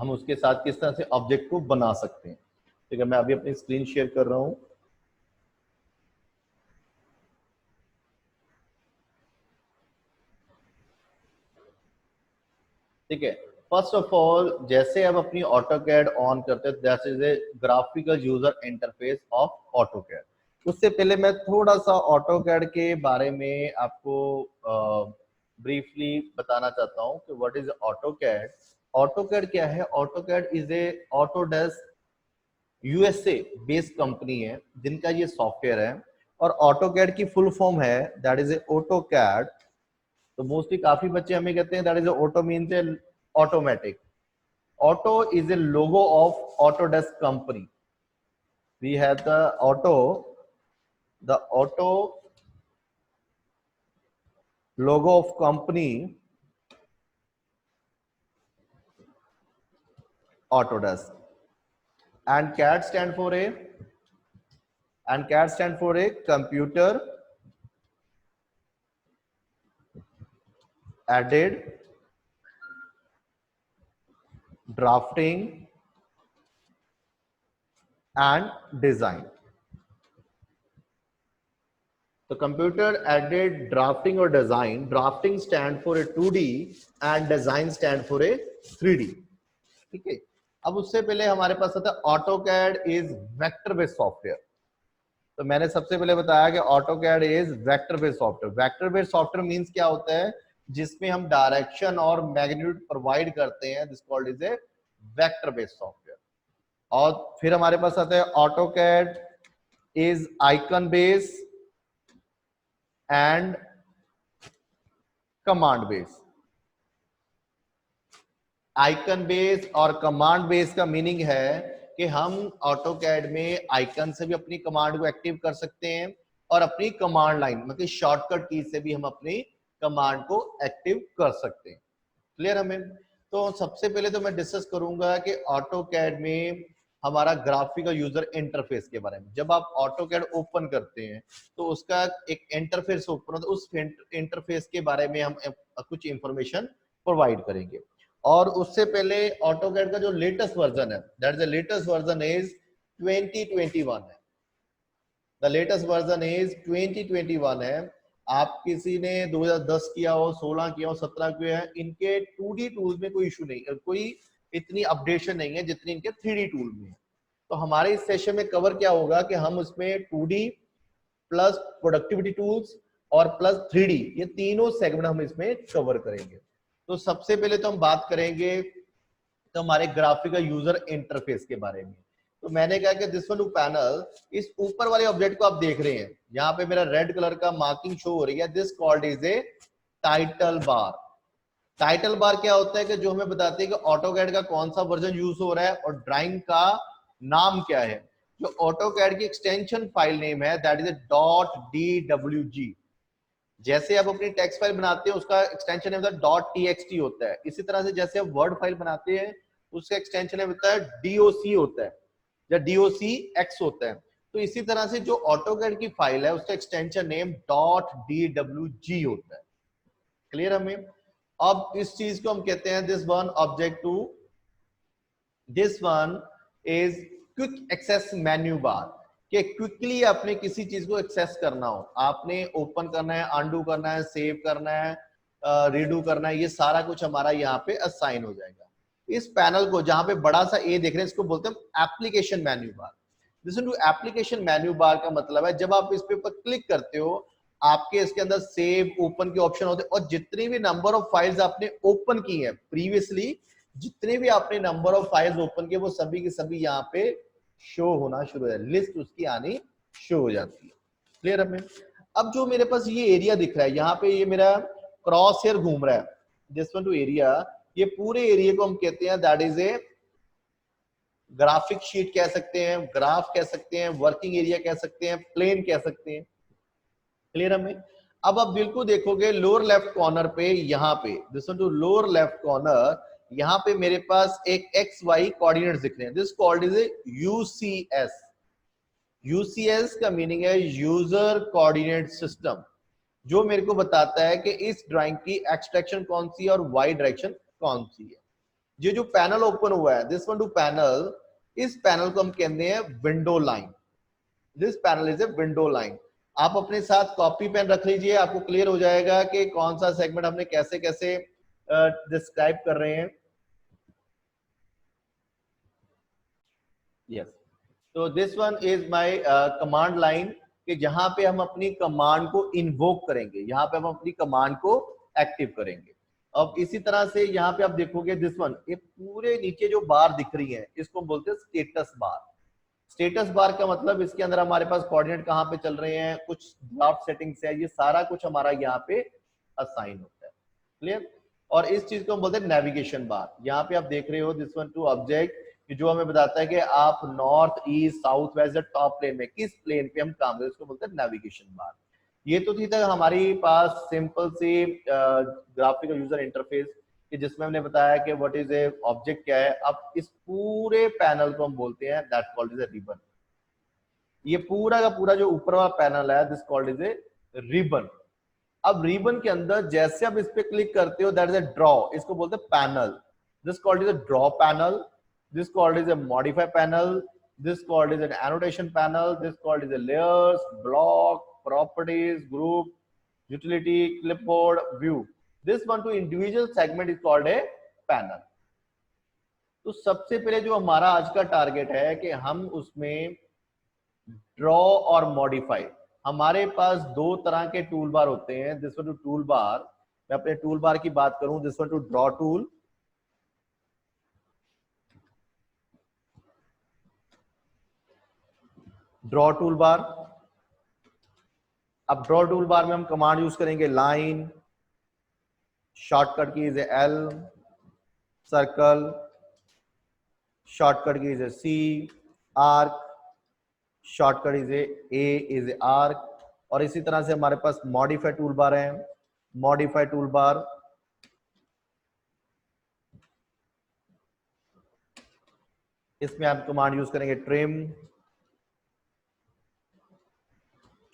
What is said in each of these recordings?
हम उसके साथ किस तरह से ऑब्जेक्ट को बना सकते हैं। ठीक है, मैं अभी अपनी स्क्रीन शेयर कर रहा हूं। ठीक है, फर्स्ट ऑफ ऑल जैसे आप अपनी ऑटोकैड ऑन करते हैं, that is A graphical user interface of AutoCAD. उससे पहले मैं थोड़ा सा ऑटोकैड के बारे में आपको ब्रीफली बताना चाहता हूं कि व्हाट इज ऑटोकैड। ऑटोकैड क्या है? AutoCAD is a Autodesk USA based company है जिनका ये सॉफ्टवेयर है, और ऑटोकैड की फुल फॉर्म है दैट इज ए ऑटोकैड। तो मोस्टली काफी बच्चे हमें कहते हैं that is auto means A automatic. Auto is a logo of Autodesk company. We have the auto logo of company Autodesk, and CAD stand for a computer aided drafting and design. तो computer aided drafting और design, drafting stand for a 2D and design stand for a 3D। ठीक है, अब उससे पहले हमारे पास आता है AutoCAD is vector based software. तो मैंने सबसे पहले बताया कि AutoCAD is vector based software. Vector based software means क्या होता है? जिसमें हम डायरेक्शन और मैग्नीट्यूड प्रोवाइड करते हैं, this called is a vector based software. और फिर हमारे पास आता है AutoCAD is icon based and command based. Icon base और कमांड बेस का मीनिंग है कि हम ऑटोकैड में आइकन से भी अपनी कमांड को एक्टिव कर सकते हैं और अपनी कमांड लाइन मतलब शॉर्टकट की से भी हम अपनी कमांड को एक्टिव कर सकते हैं। क्लियर हमें? तो सबसे पहले तो मैं डिस्कस करूंगा कि ऑटोकैड में हमारा ग्राफिकल यूजर इंटरफेस के बारे में। जब आप ऑटोकैड ओपन करते हैं तो उसका एक इंटरफेस ओपन होता है, उस इंटरफेस के बारे में हम कुछ इंफॉर्मेशन प्रोवाइड करेंगे। और उससे पहले ऑटोकैड का जो लेटेस्ट वर्जन है, that is the latest version is 2021 है। द लेटेस्ट वर्जन इज 2021 है। आप किसी ने 2010 किया हो, 16 किया हो, 17 किया है, इनके 2D टूल्स में कोई इशू नहीं है, कोई इतनी अपडेशन नहीं है जितनी इनके 3D टूल में है। तो हमारे इस सेशन में कवर क्या होगा कि हम उसमें 2D प्लस प्रोडक्टिविटी टूल्स और प्लस 3D ये तीनों सेगमेंट हम इसमें कवर करेंगे। तो सबसे पहले तो हम बात करेंगे तो हमारे ग्राफिकल यूजर इंटरफेस के बारे में। तो मैंने कहा कि दिस वन पैनल, इस ऊपर वाले ऑब्जेक्ट को आप देख रहे हैं, यहाँ पे मेरा रेड कलर का मार्किंग शो हो रही है, this called is a title bar. Title bar क्या होता है कि जो हमें बताते हैं कि ऑटोकैड का कौन सा वर्जन यूज हो रहा है और ड्राइंग का नाम क्या है। जो ऑटोकैड की एक्सटेंशन फाइल नेम है दैट इज .dwg। जैसे आप अपनी टेक्स्ट फाइल बनाते हैं उसका एक्सटेंशन नेम .txt होता है, इसी तरह से जैसे आप वर्ड फाइल बनाते हैं उसका एक्सटेंशन नेम होता है doc होता है या docx होता है। तो इसी तरह से जो ऑटोकैड की फाइल है उसका एक्सटेंशन नेम .dwg होता है। क्लियर हमें? अब इस चीज को हम कहते हैं this one object to, this one is quick access menu bar, कि क्विकली आपने किसी चीज को एक्सेस करना हो, आपने ओपन करना है, अनडू करना है, सेव करना है, रीडू करना है, ये सारा कुछ हमारा यहाँ पे असाइन हो जाएगा। इस पैनल को जहां पे बड़ा सा ए देख रहे हैं इसको बोलते हैं application menu bar. Listen to, application menu bar का मतलब है जब आप इस पे ऊपर क्लिक करते हो आपके इसके अंदर सेव ओपन के ऑप्शन होते हैं, और जितनी भी नंबर ऑफ फाइल्स आपने ओपन की है प्रीवियसली, जितने भी आपने नंबर ऑफ फाइल्स ओपन किए वो सभी के सभी यहाँ पे शो होना शुरू हो जाए, लिस्ट उसकी आनी शो हो जाती है। क्लियर है? अब जो मेरे पास ये एरिया दिख रहा है यहाँ पे, ये मेरा क्रॉस हेयर घूम रहा है, दिस वन टू एरिया, ये पूरे एरिया को हम कहते हैं that is A graphic sheet कह सकते हैं, ग्राफ कह सकते हैं, वर्किंग एरिया कह सकते हैं, प्लेन कह सकते हैं। क्लियर हमें? अब आप बिल्कुल देखोगे लोअर लेफ्ट कॉर्नर पे, यहाँ पे this one to lower left corner, यहाँ पे मेरे पास एक एक्स वाई कोऑर्डिनेट्स दिख रहे हैं, this called is a UCS. UCS का मीनिंग है यूजर कोऑर्डिनेट सिस्टम, जो मेरे को बताता है कि इस ड्राइंग की एक्सट्रैक्शन कौन सी है और वाई डायरेक्शन कौन सी है। ये जो पैनल ओपन हुआ है, दिस वन टू पैनल, इस पैनल को हम कहते हैं window line. This panel is a window line. आप अपने साथ कॉपी पेन रख लीजिए, आपको क्लियर हो जाएगा कि कौन सा सेगमेंट हमने कैसे कैसे डिस्क्राइब कर रहे हैं। यस, तो this one is my command line, कि जहां पे हम अपनी कमांड को इन्वोक करेंगे, यहाँ पे हम अपनी कमांड को एक्टिव करेंगे। अब इसी तरह से यहाँ पे आप देखोगे दिस वन, ये पूरे नीचे जो बार दिख रही है इसको बोलते हैं स्टेटस बार। स्टेटस बार का मतलब इसके अंदर हमारे पास कोऑर्डिनेट कहाँ पे चल रहे हैं, कुछ ड्राफ्ट सेटिंग्स है, ये सारा कुछ हमारा यहाँ पे असाइन होता है। क्लियर? और इस चीज को हम बोलते हैं नेविगेशन बार। यहाँ पे आप देख रहे हो दिस वन टू ऑब्जेक्ट, जो हमें बताता है कि आप north east south west top plane में किस प्लेन पे हम काम करें, उसको बोलते हैं नेविगेशन बार। ये तो थी तक हमारी पास सिंपल सी ग्राफिकल यूजर इंटरफेस, कि जिसमें हमने बताया कि व्हाट इज ए ऑब्जेक्ट क्या है। अब इस पूरे पैनल को हम बोलते हैं that called is a ribbon. ये पूरा का पूरा जो ऊपर वाला पैनल है this called is a ribbon. अब रिबन के अंदर जैसे आप इस पे क्लिक करते हो दैट इज ए ड्रॉ, इसको बोलते हैं panel. This called is A draw panel, this called is a modify panel, this called is an annotation panel, this called is a layers, block, properties, group, utility, clipboard, view. This one to individual segment is called a panel. तो सबसे पहले जो हमारा आज का target है कि हम उसमें ड्रॉ और मॉडिफाई, हमारे पास दो तरह के टूल बार होते हैं। This one to tool bar, मैं अपने टूल बार की बात करूं, this one to draw tool, draw tool bar. अब ड्रॉ टूल बार में हम कमांड यूज करेंगे line, shortcut key is L, circle, shortcut key is C, arc, shortcut is A is arc. और इसी तरह से हमारे पास मॉडिफाई टूल बार है, मॉडिफाई टूल बार, इसमें आप कमांड यूज करेंगे trim,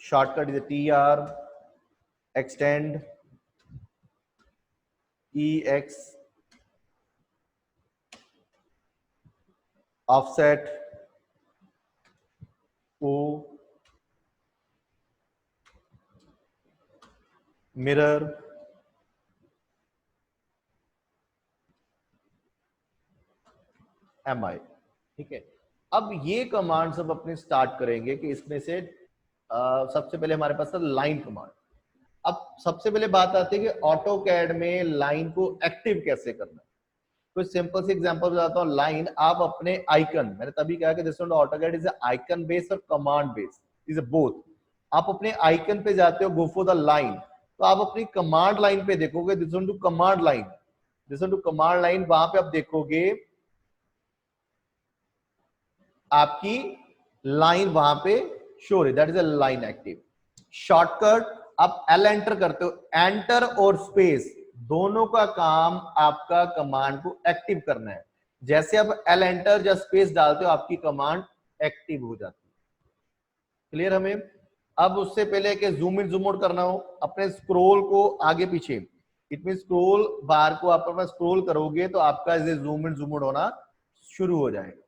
shortcut is T R, extend, E X, offset, O, mirror, M I. ठीक है, अब ये कमांड सब अपने स्टार्ट करेंगे कि इसमें से सबसे पहले हमारे पास है लाइन कमांड। अब सबसे पहले बात आती है कि ऑटो कैड में लाइन को एक्टिव कैसे करना है। कुछ सिंपल सी एग्जांपल बताता हूं। लाइन, आप अपने आइकन, मैंने तभी कहा कि this AutoCAD is icon based और कमांड बेस्ड, इज बोथ। आप अपने आइकन पे जाते हो, गो फॉर द लाइन, तो आप अपनी कमांड लाइन पे देखोगे this to command line, this to command line, वहां पे आप देखोगे आपकी लाइन वहां पे शो है, that is a line active. Shortcut, आप एल एंटर करते हो, एंटर और स्पेस दोनों का काम आपका कमांड को एक्टिव करना है। जैसे आप एल एंटर या स्पेस डालते हो आपकी कमांड एक्टिव हो जाती है। क्लियर? हमें अब उससे पहले कि जूम इन जूम आउट करना हो, अपने स्क्रोल को आगे पीछे, इट मीन स्क्रोल बार को आप स्क्रोल करोगे तो आपका जूम इन जूम आउट होना शुरू हो जाएगा।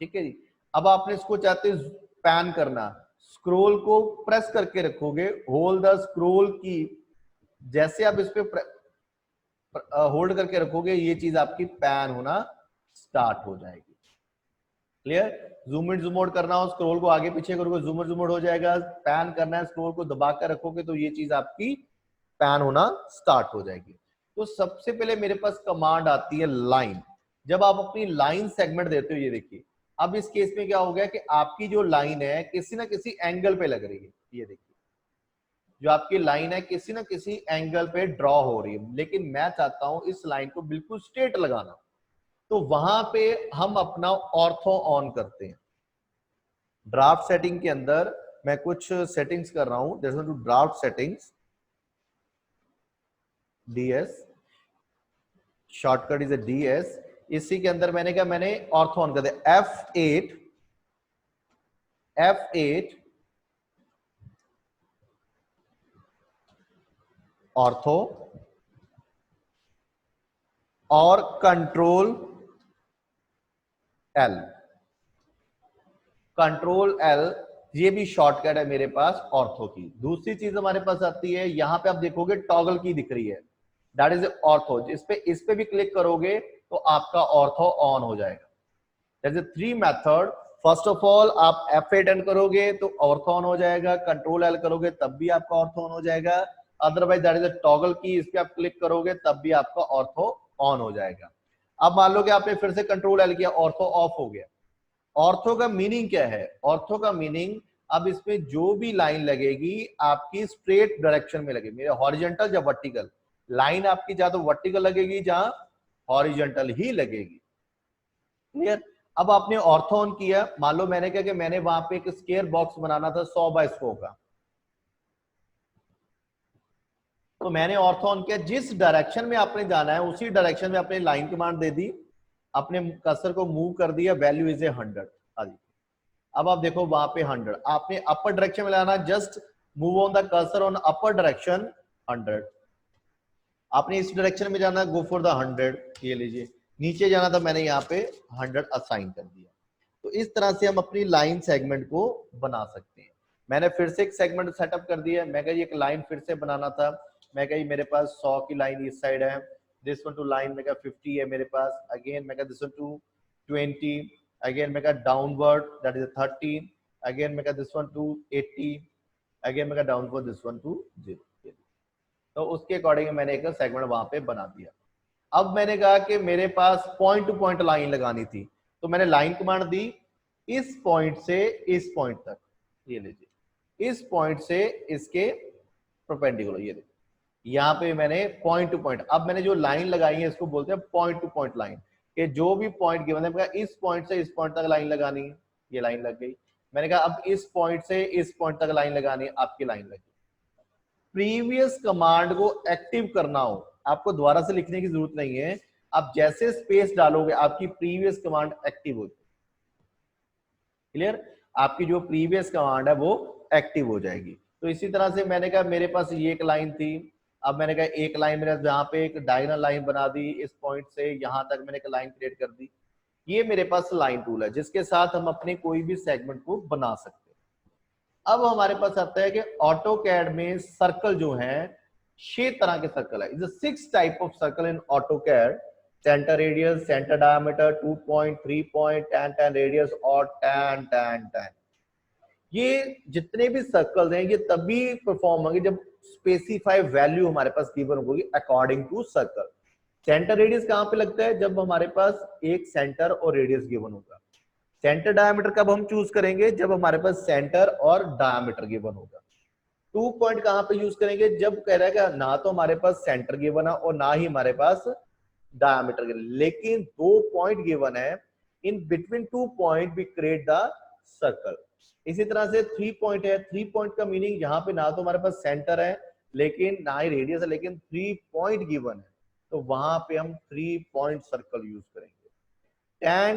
ठीक है जी। अब आपने इसको चाहते पैन करना, स्क्रोल को प्रेस करके रखोगे, होल्ड द स्क्रोल की, जैसे आप इस पे होल्ड करके रखोगे ये चीज आपकी पैन होना स्टार्ट हो जाएगी। Clear? Zoom in zoom out करना हो, स्क्रोल को आगे पीछे करोगे, जूम इन जूम आउट हो जाएगा। पैन करना है, स्क्रोल को दबा कर रखोगे तो ये चीज आपकी पैन होना स्टार्ट हो जाएगी। तो सबसे पहले मेरे पास कमांड आती है लाइन। जब आप अपनी लाइन सेगमेंट देते हो, ये देखिए, अब इस केस में क्या हो गया कि आपकी जो लाइन है किसी ना किसी एंगल पे लग रही है। ये देखिए, जो आपकी लाइन है किसी ना किसी एंगल पे ड्रॉ हो रही है, लेकिन मैं चाहता हूं इस लाइन को बिल्कुल स्ट्रेट लगाना। तो वहां पे हम अपना ऑर्थो ऑन करते हैं। ड्राफ्ट सेटिंग के अंदर मैं कुछ सेटिंग्स कर रहा हूं, जैसे to draft settings, DS, shortcut is a DS. इसी के अंदर मैंने क्या, मैंने ऑर्थो ऑन कर दिया, F8, F8 ऑर्थो, और कंट्रोल एल। कंट्रोल एल ये भी शॉर्टकट है मेरे पास ऑर्थो की। दूसरी चीज हमारे पास आती है, यहां पे आप देखोगे टॉगल की दिख रही है, दैट इज ऑर्थो। इस पे भी क्लिक करोगे तो आपका ऑर्थो ऑन हो जाएगा। That is three method. First of all आप F8 करोगे तो ऑर्थो ऑन हो जाएगा, कंट्रोल एल करोगे तब भी आपका ऑर्थो ऑन हो जाएगा, अदरवाइज दैट इज टॉगल की, इस पे आप क्लिक करोगे तब भी आपका ऑर्थो ऑन हो जाएगा। अब मान लो कि आपने फिर से कंट्रोल एल किया, ऑर्थो ऑफ हो गया। ऑर्थो का मीनिंग क्या है? ऑर्थो का मीनिंग, अब इसमें जो भी लाइन लगेगी आपकी स्ट्रेट डायरेक्शन में लगेगी, मेरे हॉरिजॉन्टल या वर्टिकल। लाइन आपकी या तो वर्टिकल लगेगी या हॉरिजॉन्टल ही लगेगी। क्लियर? अब आपने ऑर्थो ऑन किया, मान लो मैंने क्या कि मैंने वहां पे एक स्क्वायर बॉक्स बनाना था 100 बाय 100 का, तो मैंने ऑर्थो ऑन किया। जिस डायरेक्शन में आपने जाना है उसी डायरेक्शन में आपने लाइन कमांड दे दी, अपने कर्सर को मूव कर दिया, वैल्यू इज ए 100। अब आप देखो वहां पे 100, आपने अपर डायरेक्शन में लाना, just move on the cursor on upper direction 100। आपने इस डायरेक्शन में जाना, गो फॉर द 100, ये लीजिए। नीचे जाना था, मैंने यहाँ पे 100 असाइन कर दिया। तो इस तरह से हम अपनी लाइन सेगमेंट को बना सकते हैं। मैंने फिर से एक सेगमेंट सेटअप कर दिया, मैं कही एक लाइन फिर से बनाना था, मैं कही मेरे पास 100 की लाइन इस साइड है, दिस वन टू लाइन मैं 50 है मेरे पास, अगेन मैं दिस वन टू 20, अगेन मैं डाउनवर्ड दैट इज 30, अगेन मैं दिस वन टू 80, अगेन मैं डाउनवर्ड दिस वन टू 0। तो उसके अकॉर्डिंग मैंने एक सेगमेंट वहां पे बना दिया। अब मैंने कहा कि मेरे पास पॉइंट टू पॉइंट लाइन लगानी थी, तो मैंने लाइन कमांड दी, इस पॉइंट से इस पॉइंट तक, ये लीजिए, इस पॉइंट से इसके परपेंडिकुलर, ये देखिए यहाँ पे मैंने पॉइंट टू पॉइंट। अब मैंने जो लाइन लगाई है इसको बोलते हैं पॉइंट टू पॉइंट लाइन, कि जो भी पॉइंट गिवन है इस पॉइंट से इस पॉइंट तक लाइन लगानी है, ये लाइन लग गई। मैंने कहा अब इस पॉइंट से इस पॉइंट तक लाइन लगानी है, आपकी लाइन लग गई। प्रीवियस कमांड को एक्टिव करना हो, आपको दोबारा से लिखने की जरूरत नहीं है, आप जैसे स्पेस डालोगे आपकी प्रीवियस कमांड एक्टिव होगी। क्लियर? आपकी जो प्रीवियस कमांड है वो एक्टिव हो जाएगी। तो इसी तरह से मैंने कहा मेरे पास ये एक लाइन थी, अब मैंने कहा एक लाइन मेरे जहां पे एक डायगोनल लाइन बना दी, इस पॉइंट से यहां तक मैंने एक लाइन क्रिएट कर दी। ये मेरे पास लाइन टूल है जिसके साथ हम अपने कोई भी सेगमेंट को बना सकते हैं। अब हमारे पास आता है कि ऑटोकैड में सर्कल जो है 6 तरह के सर्कल है। Is 6 type of circle in AutoCAD, centre radius, centre diameter, 2 point, 3 point, 10 radius और 10। ये जितने भी सर्कल हैं ये तभी परफॉर्म होंगे जब स्पेसिफाई वैल्यू हमारे पास गिवन होगी according to circle. Centre radius कहां पे लगता है? जब हमारे पास एक सेंटर और रेडियस गिवन होगा। सेंटर डायमीटर कब हम चूज करेंगे? जब हमारे पास सेंटर और डायमीटर गिवन होगा। 2 पॉइंट कहां पे यूज करेंगे? जब कह रहा है कि ना तो हमारे पास सेंटर गिवन है और ना ही हमारे पास डायमीटर गिवन, लेकिन 2 पॉइंट गिवन है, in between 2 point we create the circle. इसी तरह से 3 पॉइंट है, 3 पॉइंट का मीनिंग यहाँ पे ना तो हमारे पास सेंटर है लेकिन ना ही रेडियस है, लेकिन 3 पॉइंट गिवन है, तो वहां पे हम 3 पॉइंट सर्कल यूज करेंगे।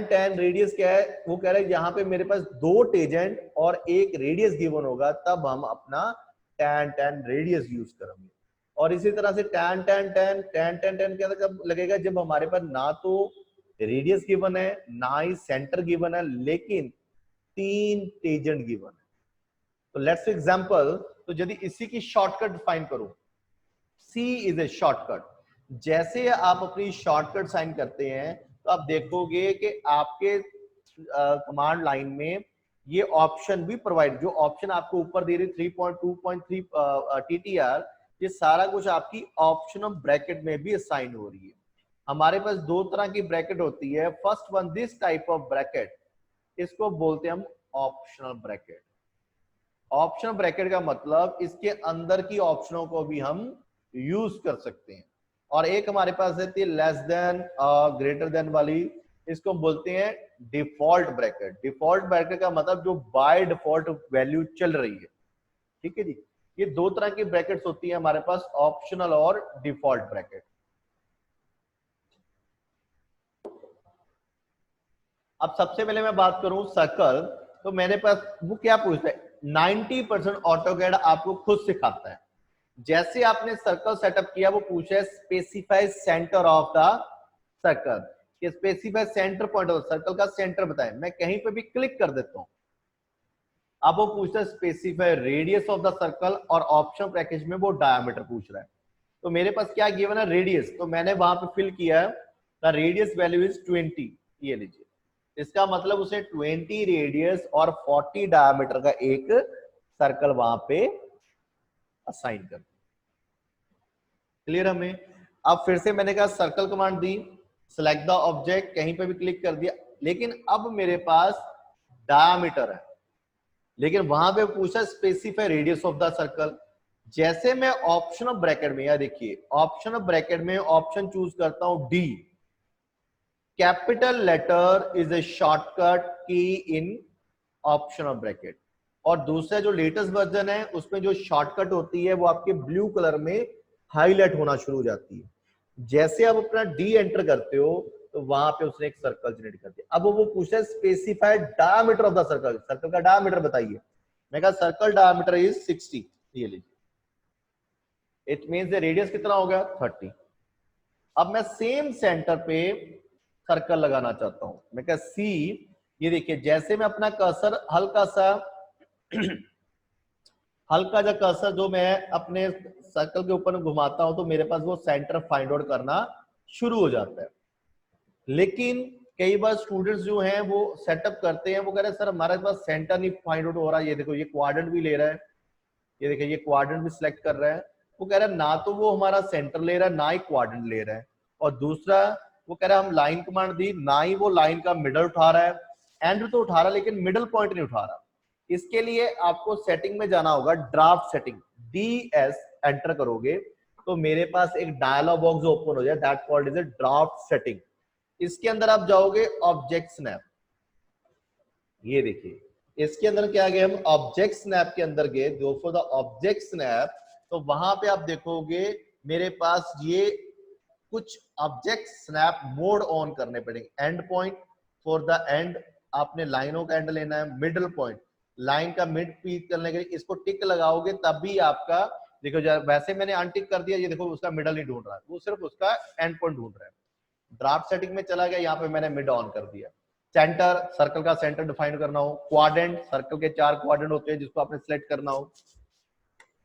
10 रेडियस क्या है? वो कह रहा है यहाँ पे मेरे पास 2 टेजेंट और एक रेडियस गिवन होगा, तब हम अपना 10 रेडियस यूज करेंगे। और इसी तरह से 10 क्या कब लगेगा? जब हमारे पास ना तो रेडियस गिवन है ना ही सेंटर गिवन है, लेकिन 3 टेजेंट गिवन है। तो लेट्स एग्जांपल, तो यदि इसी की शॉर्टकट डिफाइन करूं, सी इज ए शॉर्टकट। जैसे आप अपनी शॉर्टकट साइन करते हैं तो आप देखोगे कि आपके कमांड लाइन में ये ऑप्शन भी प्रोवाइड, जो ऑप्शन आपको ऊपर दे रही 3.2.3 टीटीआर, ये सारा कुछ आपकी ऑप्शनल ब्रैकेट में भी असाइन हो रही है। हमारे पास 2 तरह की ब्रैकेट होती है। First one, this type of bracket, इसको बोलते हैं हम ऑप्शनल ब्रैकेट। ऑप्शनल ब्रैकेट का मतलब इसके अंदर की ऑप्शनों को भी हम यूज कर सकते हैं। और एक हमारे पास रहती है लेस देन ग्रेटर देन वाली, इसको बोलते हैं डिफॉल्ट ब्रैकेट। डिफॉल्ट ब्रैकेट का मतलब जो बाय डिफॉल्ट वैल्यू चल रही है। ठीक है जी, ये 2 तरह की ब्रैकेट्स होती है हमारे पास, ऑप्शनल और डिफॉल्ट ब्रैकेट। अब सबसे पहले मैं बात करूं सर्कल, तो मेरे पास वो क्या पूछता है, 90% ऑटोकैड आपको खुद सिखाता है। जैसे आपने सर्कल सेटअप किया वो पूछा है specify centre of the circle, specify centre point of circle का सेंटर बताएं। मैं कहीं पे भी क्लिक कर देता हूं, अब वो पूछता है specify radius of the circle, और ऑप्शन पैकेज में वो डायमीटर पूछ रहा है। तो मेरे पास क्या गिवन है, रेडियस, तो मैंने वहां पे फिल किया है द रेडियस वैल्यू इज 20। ये लीजिए, इसका मतलब उसे 20 रेडियस और 40 डायमीटर का एक सर्कल वहां पे असाइन कर। क्लियर हमें? अब फिर से मैंने कहा circle command the, select the object, कहीं पे भी क्लिक कर दिया, लेकिन अब मेरे पास डायमीटर है, लेकिन वहां पे पूछा specify radius of the circle. जैसे मैं ऑप्शन ऑफ ब्रैकेट में, या देखिए ऑप्शन ऑफ ब्रैकेट में ऑप्शन चूज करता हूं D, capital letter is a shortcut key in option of bracket, और दूसरा जो लेटेस्ट वर्जन है उसमें जो शॉर्टकट होती है वो आपके ब्लू कलर में हाईलाइट होना शुरू हो जाती है। जैसे आप अपना डी एंटर करते हो तो वहां पे उसने एक सर्कल जनरेट कर दिया। अब वो पूछता है specified diameter of the circle, circle का डायमीटर बताइए। मैं कहा सर्कल डायमीटर इज 60। ये लीजिए, इट मींस द रेडियस कितना हो गया, 30। अब मैं सेम सेंटर पे सर्कल लगाना चाहता हूं, मैं कहा सी, ये देखिए जैसे मैं अपना कर्सर हल्का सा हल्का सा कर्सर जो मैं अपने सर्कल के ऊपर घुमाता हूं तो मेरे पास वो सेंटर फाइंड आउट करना शुरू हो जाता है। लेकिन कई बार स्टूडेंट्स जो हैं वो सेटअप करते हैं, वो कह रहे हैं सर हमारे पास सेंटर नहीं फाइंड आउट हो रहा। ये देखो ये क्वाड्रेंट भी ले रहा है, ये देखिए ये क्वाड्रेंट भी सिलेक्ट कर रहा है। वो कह रहा है ना तो वो हमारा सेंटर ले रहा है, ना ही क्वाड्रेंट ले रहा है। और दूसरा वो कह रहा है हम लाइन कमांड दी, ना ही वो लाइन का मिडल उठा रहा है, एंड तो उठा रहा है लेकिन मिडल पॉइंट नहीं उठा रहा। इसके लिए आपको सेटिंग में जाना होगा, ड्राफ्ट सेटिंग, DS एंटर करोगे तो मेरे पास एक डायलॉग बॉक्स ओपन हो जाए, that called is a draft setting. इसके अंदर आप जाओगे ऑब्जेक्ट स्नैप, ये देखिए इसके अंदर क्या गए हम, ऑब्जेक्ट स्नैप के अंदर गए, दो फॉर द ऑब्जेक्ट स्नैप। तो वहां पे आप देखोगे मेरे पास ये कुछ ऑब्जेक्ट स्नैप मोड ऑन करने पड़ेंगे। And point, for the end आपने लाइनों का एंड लेना है। मिडल पॉइंट, लाइन का मिड पीक करने के लिए इसको टिक लगाओगे तभी आपका, देखो वैसे मैंने अनटिक कर दिया, ये देखो उसका मिडल नहीं ढूंढ रहा है, वो सिर्फ उसका एंड पॉइंट ढूंढ रहा है। ड्राफ्ट सेटिंग में चला गया, यहाँ पे मैंने मिड ऑन कर दिया। सेंटर, सर्कल का सेंटर डिफाइन करना हो। क्वाड्रेंट, सर्कल के 4 क्वाड्रेंट होते हैं जिसको आपने सिलेक्ट करना हो।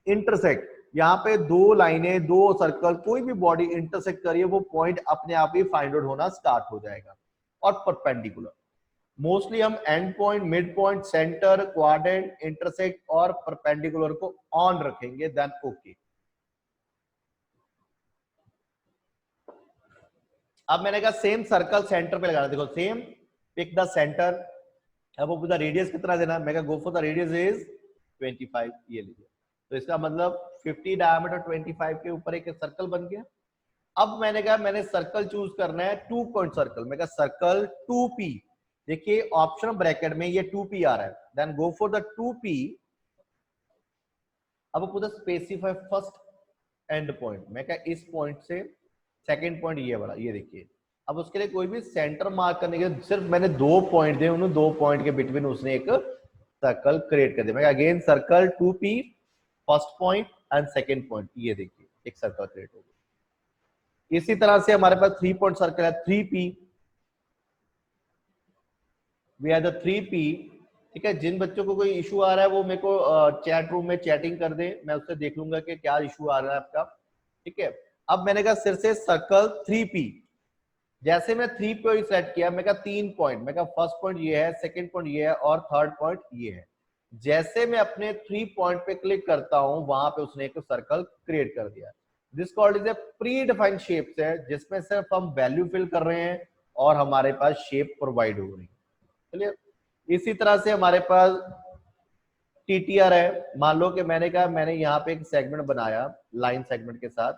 इंटरसेक्ट, यहाँ पे दो लाइनें, दो सर्कल, कोई भी बॉडी इंटरसेक्ट करिए वो पॉइंट अपने आप ही फाइंड आउट होना स्टार्ट हो जाएगा। और परपेंडिकुलर, मोस्टली हम and point, mid point, centre, quadrant, intersect और परपेंडिकुलर को ऑन रखेंगे, देन ओके। अब मैंने कहा सेम सर्कल सेंटर पे लगाना, देखो सेम पिक द सेंटर। अब वो पूछा रेडियस कितना देना, मैं कहा गो फॉर द रेडियस इज 25। ये लीजिए, तो इसका मतलब 50 डायमीटर 25 के ऊपर एक सर्कल बन गया। अब मैंने कहा मैंने सर्कल चूज करना है 2 पॉइंट सर्कल, मैं कहा सर्कल 2P। देखिए ऑप्शन ब्रैकेट में ये 2P आ रहा है, then go for the 2P। अब पूछा स्पेसिफाई फर्स्ट एंड पॉइंट, मैं कहा इस पॉइंट से सेकंड पॉइंट ये वाला, ये देखिए। अब उसके लिए कोई भी सेंटर मार्क करने के, सिर्फ मैंने 2 पॉइंट दिए, उन्होंने 2 पॉइंट के बिटवीन उसने एक सर्कल क्रिएट कर दिया। मैं again circle 2P, first point and second point, ये देखिए एक सर्कल क्रिएट हो गया। इसी तरह से हमारे पास 3 पॉइंट सर्कल है 3P, we are the 3P। ठीक है, जिन बच्चों को कोई इशू आ रहा है वो मेरे को चैट रूम में चैटिंग कर दे, मैं उससे देख लूंगा कि क्या इशू आ रहा है आपका। ठीक है, अब मैंने कहा सिर से सर्कल 3P, जैसे मैं 3 पे सेट किया, मैं कहा 3 पॉइंट, मैं कहा फर्स्ट पॉइंट ये है, सेकंड पॉइंट ये है और थर्ड पॉइंट ये है। जैसे मैं अपने 3 पॉइंट पे क्लिक करता हूं वहां पे उसने एक सर्कल क्रिएट कर दिया। This called is a pre defined shapes है, जिसमें सिर्फ हम वैल्यू फिल कर रहे हैं और हमारे पास शेप प्रोवाइड हो रही है। चलिए, इसी तरह से हमारे पास TTR है। मान लो कि मैंने कहा मैंने यहाँ पे एक सेगमेंट बनाया लाइन सेगमेंट के साथ,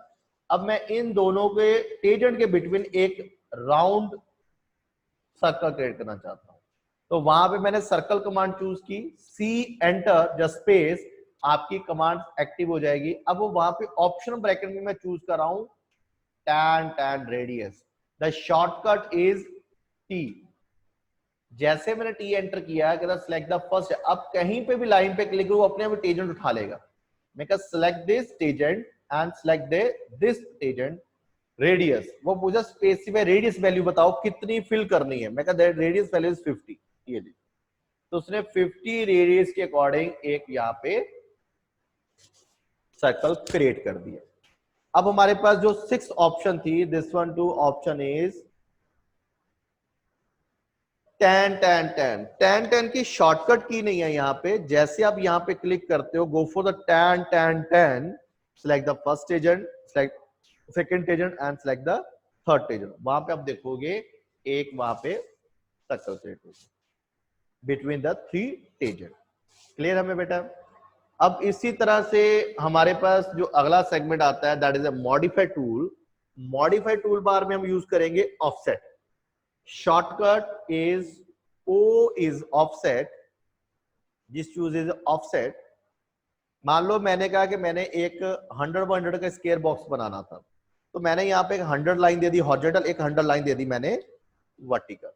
अब मैं इन दोनों के टेंजेंट के बिटवीन एक राउंड सर्कल क्रिएट करना चाहता हूं। तो वहां पे मैंने सर्कल कमांड चूज की, C एंटर जस्ट स्पेस, आपकी कमांड एक्टिव हो जाएगी। अब वो वहां पे ऑप्शन ब्रैकेट में मैं चूज कर रहा हूं tan radius, the shortcut is T। जैसे मैंने T एंटर किया, कहता सिलेक्ट द फर्स्ट, अब कहीं पे भी लाइन पे क्लिक करो अपने आप टेंजेंट उठा लेगा। मैं कहा select this tangent and select this tangent, radius, वो पूछा स्पेसिफाई रेडियस वैल्यू बताओ कितनी फिल करनी है, मैं कहा रेडियस वैल्यू इज 50, ये ली। तो उसने 50 रेडियस के अकॉर्डिंग एक यहाँ पे सर्कल क्रिएट कर दिया। अब हमारे पास जो 6 ऑप्शन थी, this one to option is 10 10 10 10 10 की शॉर्टकट की नहीं है यहाँ पे। जैसे आप यहाँ पे क्लिक करते हो, गो for the 10 10 10, select the first agent, select second agent and select the third agent. वहां पे आप देखोगे एक वहां पे सर्कल क्रिएट होगा बिटवीन द 3 एजेंट। क्लियर हमें बेटा? अब इसी तरह से हमारे पास जो अगला सेगमेंट आता है that is a modify tool. Modify tool bar में हम यूज करेंगे offset. Shortcut is O is offset, जिस चूज इज ऑफसेट। मान लो मैंने कहा कि मैंने एक 100 का स्क्वायर बॉक्स बनाना था, तो मैंने यहाँ पे एक 100 लाइन दे दी हॉरिजॉन्टल, एक 100 लाइन दे दी मैंने वर्टिकल।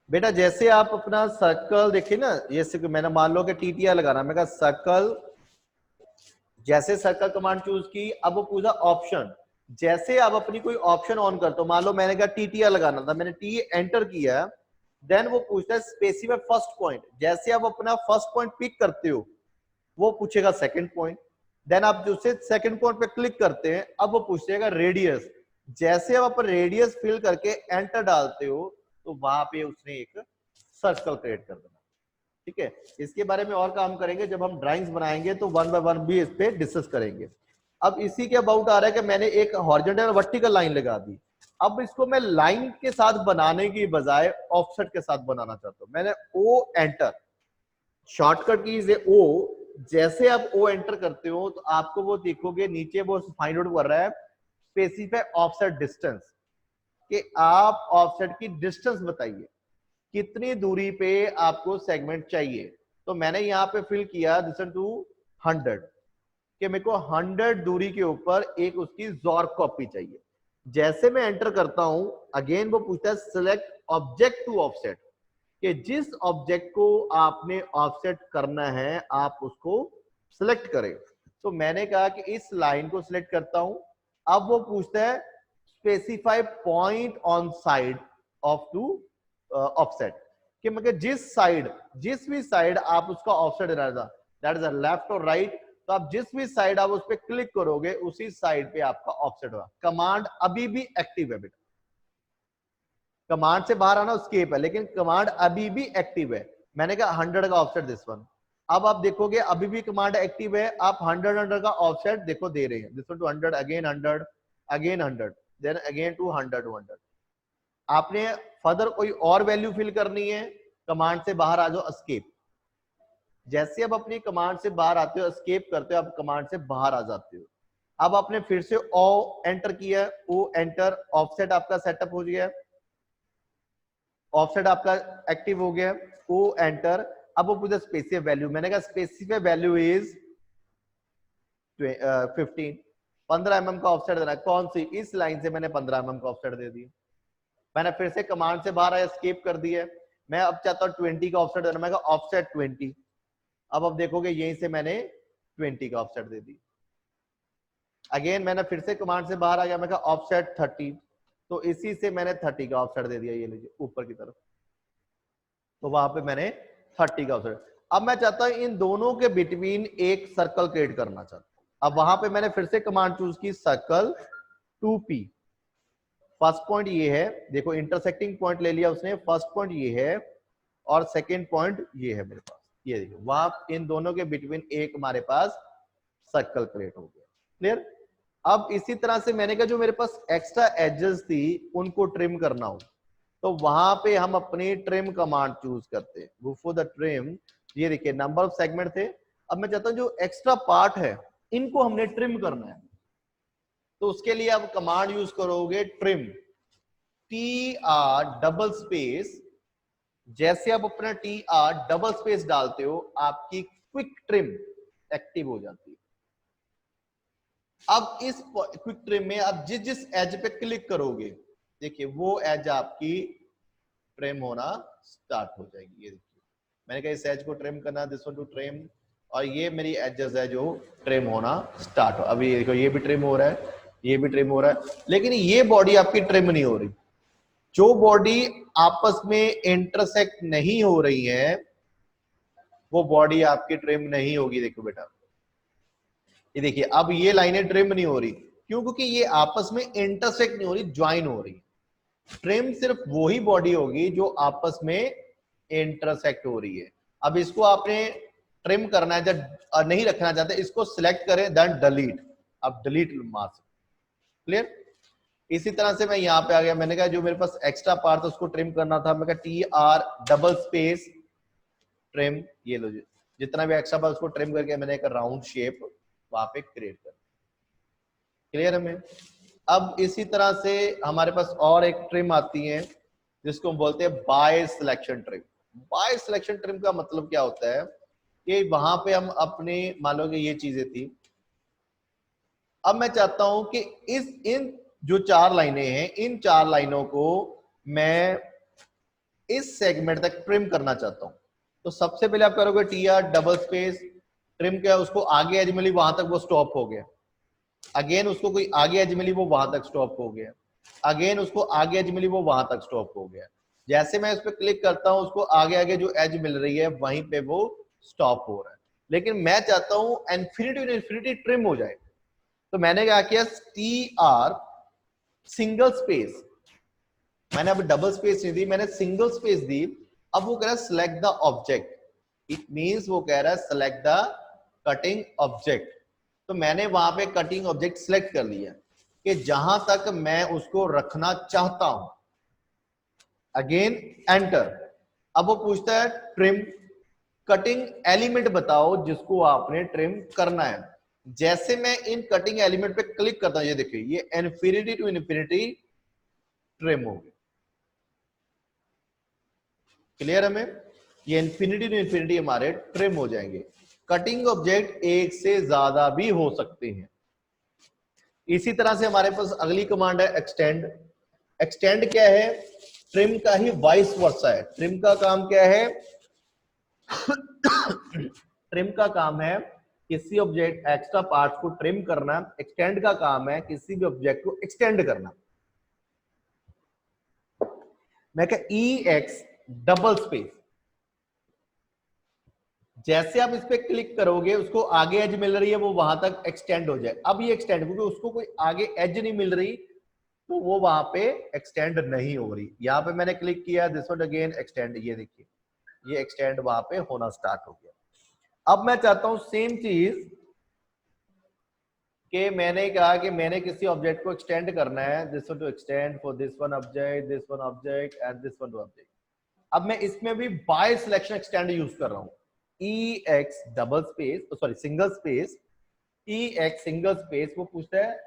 बेटा जैसे आप अपना सर्कल देखिए ना, जैसे कि मैंने मान लो कि टीटीआर लगाना, मैं कहा सर्कल, जैसे सर्कल कमांड चूज की, अब वो पूछा ऑप्शन। जैसे आप अपनी कोई ऑप्शन ऑन करते हो, मान लो मैंने कहा टीटीआर लगाना था, मैंने टी एंटर किया, देन वो पूछता है स्पेसिफाई फर्स्ट पॉइंट। जैसे आप अपना फर्स्ट पॉइंट पिक करते हो, वो पूछेगा सेकंड पॉइंट। देन आप जो से सेकंड पॉइंट पे क्लिक करते हैं, अब वो पूछेगा रेडियस। जैसे आप रेडियस फिल करके एंटर डालते हो, तो वहां पे उसने एक सर्कल क्रिएट कर देना। ठीक है, इसके बारे में और काम करेंगे जब हम ड्राइंग्स बनाएंगे, तो वन बाय वन भी इस पे डिस्कस करेंगे। अब इसी के अबाउट आ रहा है कि मैंने एक हॉरिजॉन्टल और वर्टिकल लाइन लगा दी। अब इसको मैं लाइन के साथ बनाने की बजाय ऑफसेट के साथ बनाना चाहता हूं। मैंने ओ एंटर, शॉर्टकट कीज है ओ। जैसे आप ओ एंटर करते हो, तो आपको वो देखोगे नीचे वो फाइंड आउट कर रहा है स्पेसिफाई ऑफसेट डिस्टेंस, कि आप ऑफसेट की डिस्टेंस बताइए, कितनी दूरी पे आपको सेगमेंट चाहिए। तो मैंने यहाँ पे फिल किया दिस टू 100, कि मेरे को 100 दूरी के ऊपर एक उसकी जॉर्क कॉपी चाहिए। जैसे मैं एंटर करता हूं, अगेन वो पूछता है सिलेक्ट ऑब्जेक्ट टू ऑफसेट, कि जिस ऑब्जेक्ट को आपने ऑफसेट करना है आप उसको सिलेक्ट करें। तो मैंने कहा कि इस लाइन को सिलेक्ट करता हूं। अब वो पूछता है specify point on side of to offset, कि मतलब जिस भी साइड आप उसका ऑफसेट देना था, दैट इज लेफ्ट और राइट, तो आप जिस भी साइड आप उस पर क्लिक करोगे उसी साइड पे आपका ऑफसेट होगा। कमांड अभी भी एक्टिव है बेटा, कमांड से बाहर आना स्केप है, लेकिन कमांड अभी भी एक्टिव है। मैंने कहा 100 का ऑफसेट दिस वन। अब आप देखोगे अभी भी कमांड एक्टिव है, आप 100 का ऑफसेट देखो दे रहे हैं, this one to 100, again 100, again 100, then again to 100 to 100। आपने फर्दर कोई और वैल्यू फिल करनी है, कमांड से बाहर आ जाओ एस्केप। जैसे आप अपनी कमांड से बाहर आते हो, एस्केप करते हो, आप कमांड से बाहर आ जाते हो। अब आपने फिर से ओ एंटर किया, ओ एंटर, ऑफसेट आपका सेटअप हो गया, ऑफसेट आपका एक्टिव हो गया, ओ एंटर। अब वो पूछा स्पेसिफाई वैल्यू, मैंने कहा स्पेसिफाई वैल्यू इज 15, 15 mm का ऑफसेट देना। कौन सी? इस लाइन से मैंने 15 mm का ऑफसेट दे दिया। मैंने फिर से कमांड से बाहर आया, एस्केप कर दिया। मैं अब चाहता हूं 20 का ऑफसेट देना, मैं कहा ऑफसेट 20। अब देखोगे यहीं से मैंने 20 का ऑफसेट दे दी। अगेन मैंने फिर से कमांड से बाहर आ गया, मैं कहा ऑफसेट 30, तो इसी से मैंने 30 का ऑफसेट दे दिया, ये लीजिए ऊपर की तरफ। तो वहां पे मैंने 30 का ऑफसेट। अब मैं चाहता हूं इन दोनों के बिटवीन एक सर्कल क्रिएट करना चाहता हूं। अब वहां पे मैंने फिर से कमांड चूज की, सर्कल 2p। फर्स्ट पॉइंट ये है, देखो इंटरसेक्टिंग पॉइंट ले लिया उसने, फर्स्ट पॉइंट ये है और सेकंड पॉइंट ये है मेरे पास, ये देखो वहां इन दोनों के बिटवीन एक हमारे पास सर्कल क्रिएट हो गया। क्लियर? अब इसी तरह से मैंने कहा जो मेरे पास एक्स्ट्रा एजेस थी उनको ट्रिम करना हो, तो वहां पे हम अपनी ट्रिम कमांड चूज करते हैं, गो फॉर द ट्रिम। ये देखिए नंबर ऑफ सेगमेंट थे, अब मैं चाहता हूं जो एक्स्ट्रा पार्ट है इनको हमने ट्रिम करना है, तो उसके लिए आप कमांड यूज करोगे ट्रिम, TR डबल स्पेस। जैसे आप अपना TR डबल स्पेस डालते हो, आपकी क्विक ट्रिम एक्टिव हो जाती है। अब इस क्विक ट्रिम में आप जिस जिस एज पे क्लिक करोगे, देखिए वो एज आपकी ट्रिम होना स्टार्ट हो जाएगी। ये देखिए मैंने कहा इस एज को ट्रिम करना, दिस वन टू ट्रिम, और ये मेरी एजेस है जो ट्रिम होना स्टार्ट हो। अभी देखो ये भी ट्रिम हो रहा है, ये भी ट्रिम हो रहा है, लेकिन ये बॉडी आपकी ट्रिम नहीं हो रही। जो बॉडी आपस में इंटरसेक्ट नहीं हो रही है वो बॉडी आपकी ट्रिम नहीं होगी। देखो बेटा ये देखिए अब ये लाइनें ट्रिम नहीं हो रही, क्यों? क्योंकि ये आपस में इंटरसेक्ट नहीं हो रही, ज्वाइन हो रही। ट्रिम सिर्फ वही बॉडी होगी जो आपस में इंटरसेक्ट हो रही है। अब इसको आपने ट्रिम करना है, जब नहीं रखना चाहते इसको सिलेक्ट करें, देन डिलीट। अब डिलीट मार सकते। क्लियर? इसी तरह से मैं यहां पे आ गया, मैंने कहा जो मेरे पास एक्स्ट्रा पार्ट था उसको ट्रिम करना था, मैं कहा TR डबल स्पेस ट्रिम। ये लो जितना भी एक्स्ट्रा पार्ट उसको ट्रिम करके मैंने एक राउंड शेप वहां पे क्रिएट कर। क्लियर है? मैं अब इसी तरह से हमारे पास और एक ट्रिम आती है जिसको हम बोलते हैं by selection trim. By selection trim का मतलब क्या होता है कि वहां पे हम अपने, मान लो कि ये चीजें थी, अब मैं चाहता हूं कि इन जो 4 लाइनें हैं, इन 4 लाइनों को मैं इस सेगमेंट तक ट्रिम करना चाहता हूं। तो सबसे पहले आप करोगे TR डबल स्पेस ट्रिम, क्या उसको आगे एज मिली वहां तक वो स्टॉप हो गया। अगेन उसको कोई आगे एज मिली वो वहां तक स्टॉप हो गया। अगेन उसको आगे एज मिली वो वहां तक स्टॉप हो गया। जैसे मैं उस पर क्लिक करता हूं उसको आगे आगे जो एज मिल रही है वहीं पे वो स्टॉप हो रहा है। लेकिन मैं चाहता हूं इन्फिनिटी इन्फिनिटी ट्रिम हो जाए, तो मैंने क्या किया, TR सिंगल स्पेस, मैंने अब डबल स्पेस नहीं दी, मैंने सिंगल स्पेस दी। अब वो कह रहा है select the object, it means वो कह रहा है सिलेक्ट द कटिंग ऑब्जेक्ट। तो मैंने वहां पे कटिंग ऑब्जेक्ट सिलेक्ट कर लिया कि जहां तक मैं उसको रखना चाहता हूं। Again enter. अब वो पूछता है ट्रिम कटिंग एलिमेंट बताओ जिसको आपने ट्रिम करना है। जैसे मैं इन कटिंग एलिमेंट पे क्लिक करता हूं, ये देखिए ये इन्फिनिटी टू इन्फिनिटी ट्रिम हो गया। क्लियर है? हमें ये इन्फिनिटी टू इन्फिनिटी हमारे ट्रिम हो जाएंगे। कटिंग ऑब्जेक्ट एक से ज्यादा भी हो सकते हैं। इसी तरह से हमारे पास अगली कमांड है एक्सटेंड। एक्सटेंड क्या है? ट्रिम का ही वाइस वर्सा है। ट्रिम का काम क्या है? ट्रिम का काम है किसी ऑब्जेक्ट एक्स्ट्रा पार्ट्स को ट्रिम करना। एक्सटेंड का काम है किसी भी ऑब्जेक्ट को एक्सटेंड करना। मैं क्या EX डबल स्पेस, जैसे आप इस पे क्लिक करोगे उसको आगे एज मिल रही है वो वहां तक एक्सटेंड हो जाए। अब ये एक्सटेंड, क्योंकि उसको कोई आगे एज नहीं मिल रही तो वो वहां पे एक्सटेंड नहीं हो रही। यहां पे मैंने क्लिक किया, दिस वन अगेन एक्सटेंड, ये देखिए ये एक्सटेंड वहां पे होना स्टार्ट हो गया। अब मैं चाहता हूं सेम चीज कि मैंने कहा कि मैंने किसी ऑब्जेक्ट को एक्सटेंड करना है, this one to extend for this one object and this one to object. अब मैं इसमें भी बाय सिलेक्शन एक्सटेंड यूज कर रहा हूं। EX double space, sorry single space, EX single space, वो पूछता है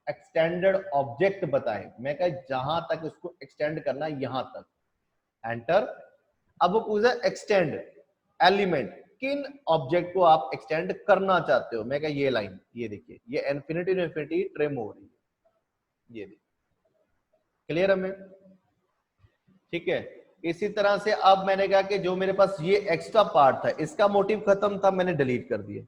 एक्सटेंडेड ऑब्जेक्ट बताएं। मैं कहा जहां तक उसको एक्सटेंड करना यहां तक, एंटर। अब वो पूछता है एक्सटेंड एलिमेंट, किन ऑब्जेक्ट को आप एक्सटेंड करना चाहते हो। मैं कहा ये लाइन, ये देखिए ये इन्फिनिटी टू इन्फिनिटी ट्रिम हो रही है, ये देखिए। क्लियर है? मैं ठीक है। इसी तरह से अब मैंने कहा कि जो मेरे पास ये एक्स्ट्रा पार्ट था इसका मोटिव खत्म था, मैंने डिलीट कर दिया।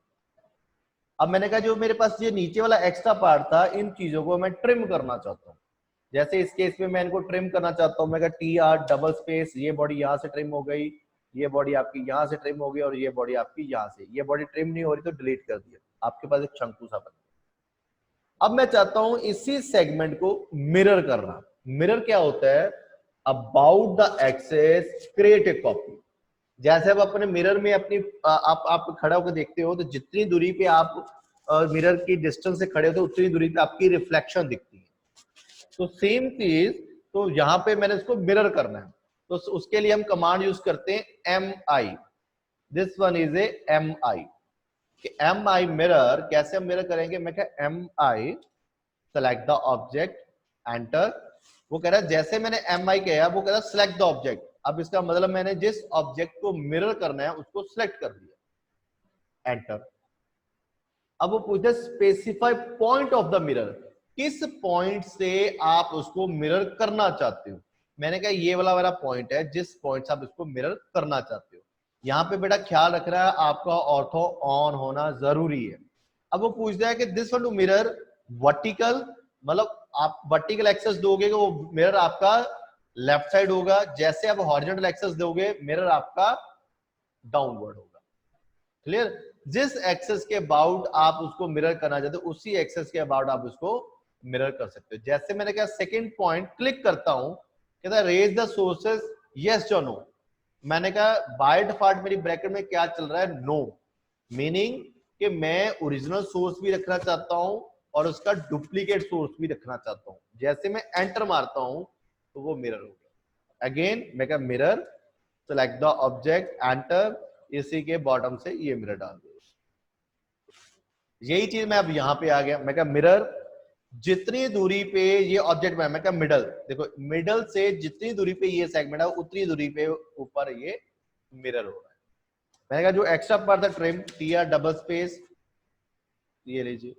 अब मैंने कहा जो मेरे पास ये नीचे वाला एक्स्ट्रा पार्ट था इन चीजों को मैं ट्रिम करना चाहता हूं। जैसे इस केस में मैं इनको ट्रिम करना चाहता हूं, मैं कहा TR डबल स्पेस, ये बॉडी यहां से ट्रिम हो गई, ये बॉडी आपकी यहां से ट्रिम हो गई और ये बॉडी आपकी यहां से। ये बॉडी ट्रिम नहीं हो रही तो डिलीट कर दिया, आपके पास एक शंकु सा बन। अब मैं चाहता हूं इसी सेगमेंट को मिरर करना। मिरर क्या होता है? About the axis create a copy. जैसे आप अपने मिरर में अपनी आप खड़ा होकर देखते हो तो जितनी दूरी पे आप मिरर की डिस्टेंस से खड़े होते हो उतनी दूरी पे आपकी रिफ्लेक्शन दिखती है। तो सेम चीज, तो यहां पे मैंने इसको मिरर करना है, तो उसके लिए हम कमांड यूज करते हैं MI। This one is a MI। MI mirror, कैसे हम मिरर करेंगे? मैं क्या MI select the object, enter. वो कह रहा है जैसे मैंने MI किया वो कह रहा है सिलेक्ट द ऑब्जेक्ट। अब इसका मतलब मैंने जिस ऑब्जेक्ट को मिरर करना है उसको सिलेक्ट कर दिया, एंटर। अब वो पूछता है specify point of the mirror, किस पॉइंट से आप उसको मिरर करना चाहते हो। मैंने कहा ये वाला मेरा पॉइंट है जिस पॉइंट से आप इसको मिरर करना चाहते हो। यहाँ पे बेटा ख्याल रख रहा है आपका ऑर्थो ऑन होना जरूरी है। अब वो पूछता है कि this one to mirror vertical, मतलब आप वर्टिकल एक्सेस दोगे वो मिरर आपका लेफ्ट साइड होगा, जैसे आप हॉरिजॉन्टल एक्सेस दोगे मिरर आपका डाउनवर्ड होगा। क्लियर, जिस एक्सेस के अबाउट आप उसको मिरर करना चाहते हो उसी एक्सेस के अबाउट आप उसको मिरर कर सकते हो। जैसे मैंने कहा सेकंड पॉइंट क्लिक करता हूं, कहता है रेज द सोर्सेस यस और नो। मैंने कहा बाय डिफॉल्ट मेरी ब्रैकेट में क्या चल रहा है, नो, मीनिंग कि मैं ओरिजिनल सोर्स भी रखना चाहता हूं और उसका डुप्लीकेट सोर्स भी रखना चाहता हूं। जैसे मैं एंटर मारता हूं तो वो मिरर हो गया। अगेन मैं कहा mirror, select the object, enter, इसी के बॉटम से ये मिरर डाल दो। यही चीज मैं अब यहां पे आ गया, मैं कहा मिरर जितनी दूरी पे ये ऑब्जेक्ट में, मैं कहा मिडल, देखो मिडल से जितनी दूरी पे ये सेगमेंट है उतनी दूरी पे ऊपर ये मिरर हो रहा है। मैंने कहा जो एक्स्ट्रा पार्ट था ट्रिम, टीआर डबल स्पेस, ये लीजिए,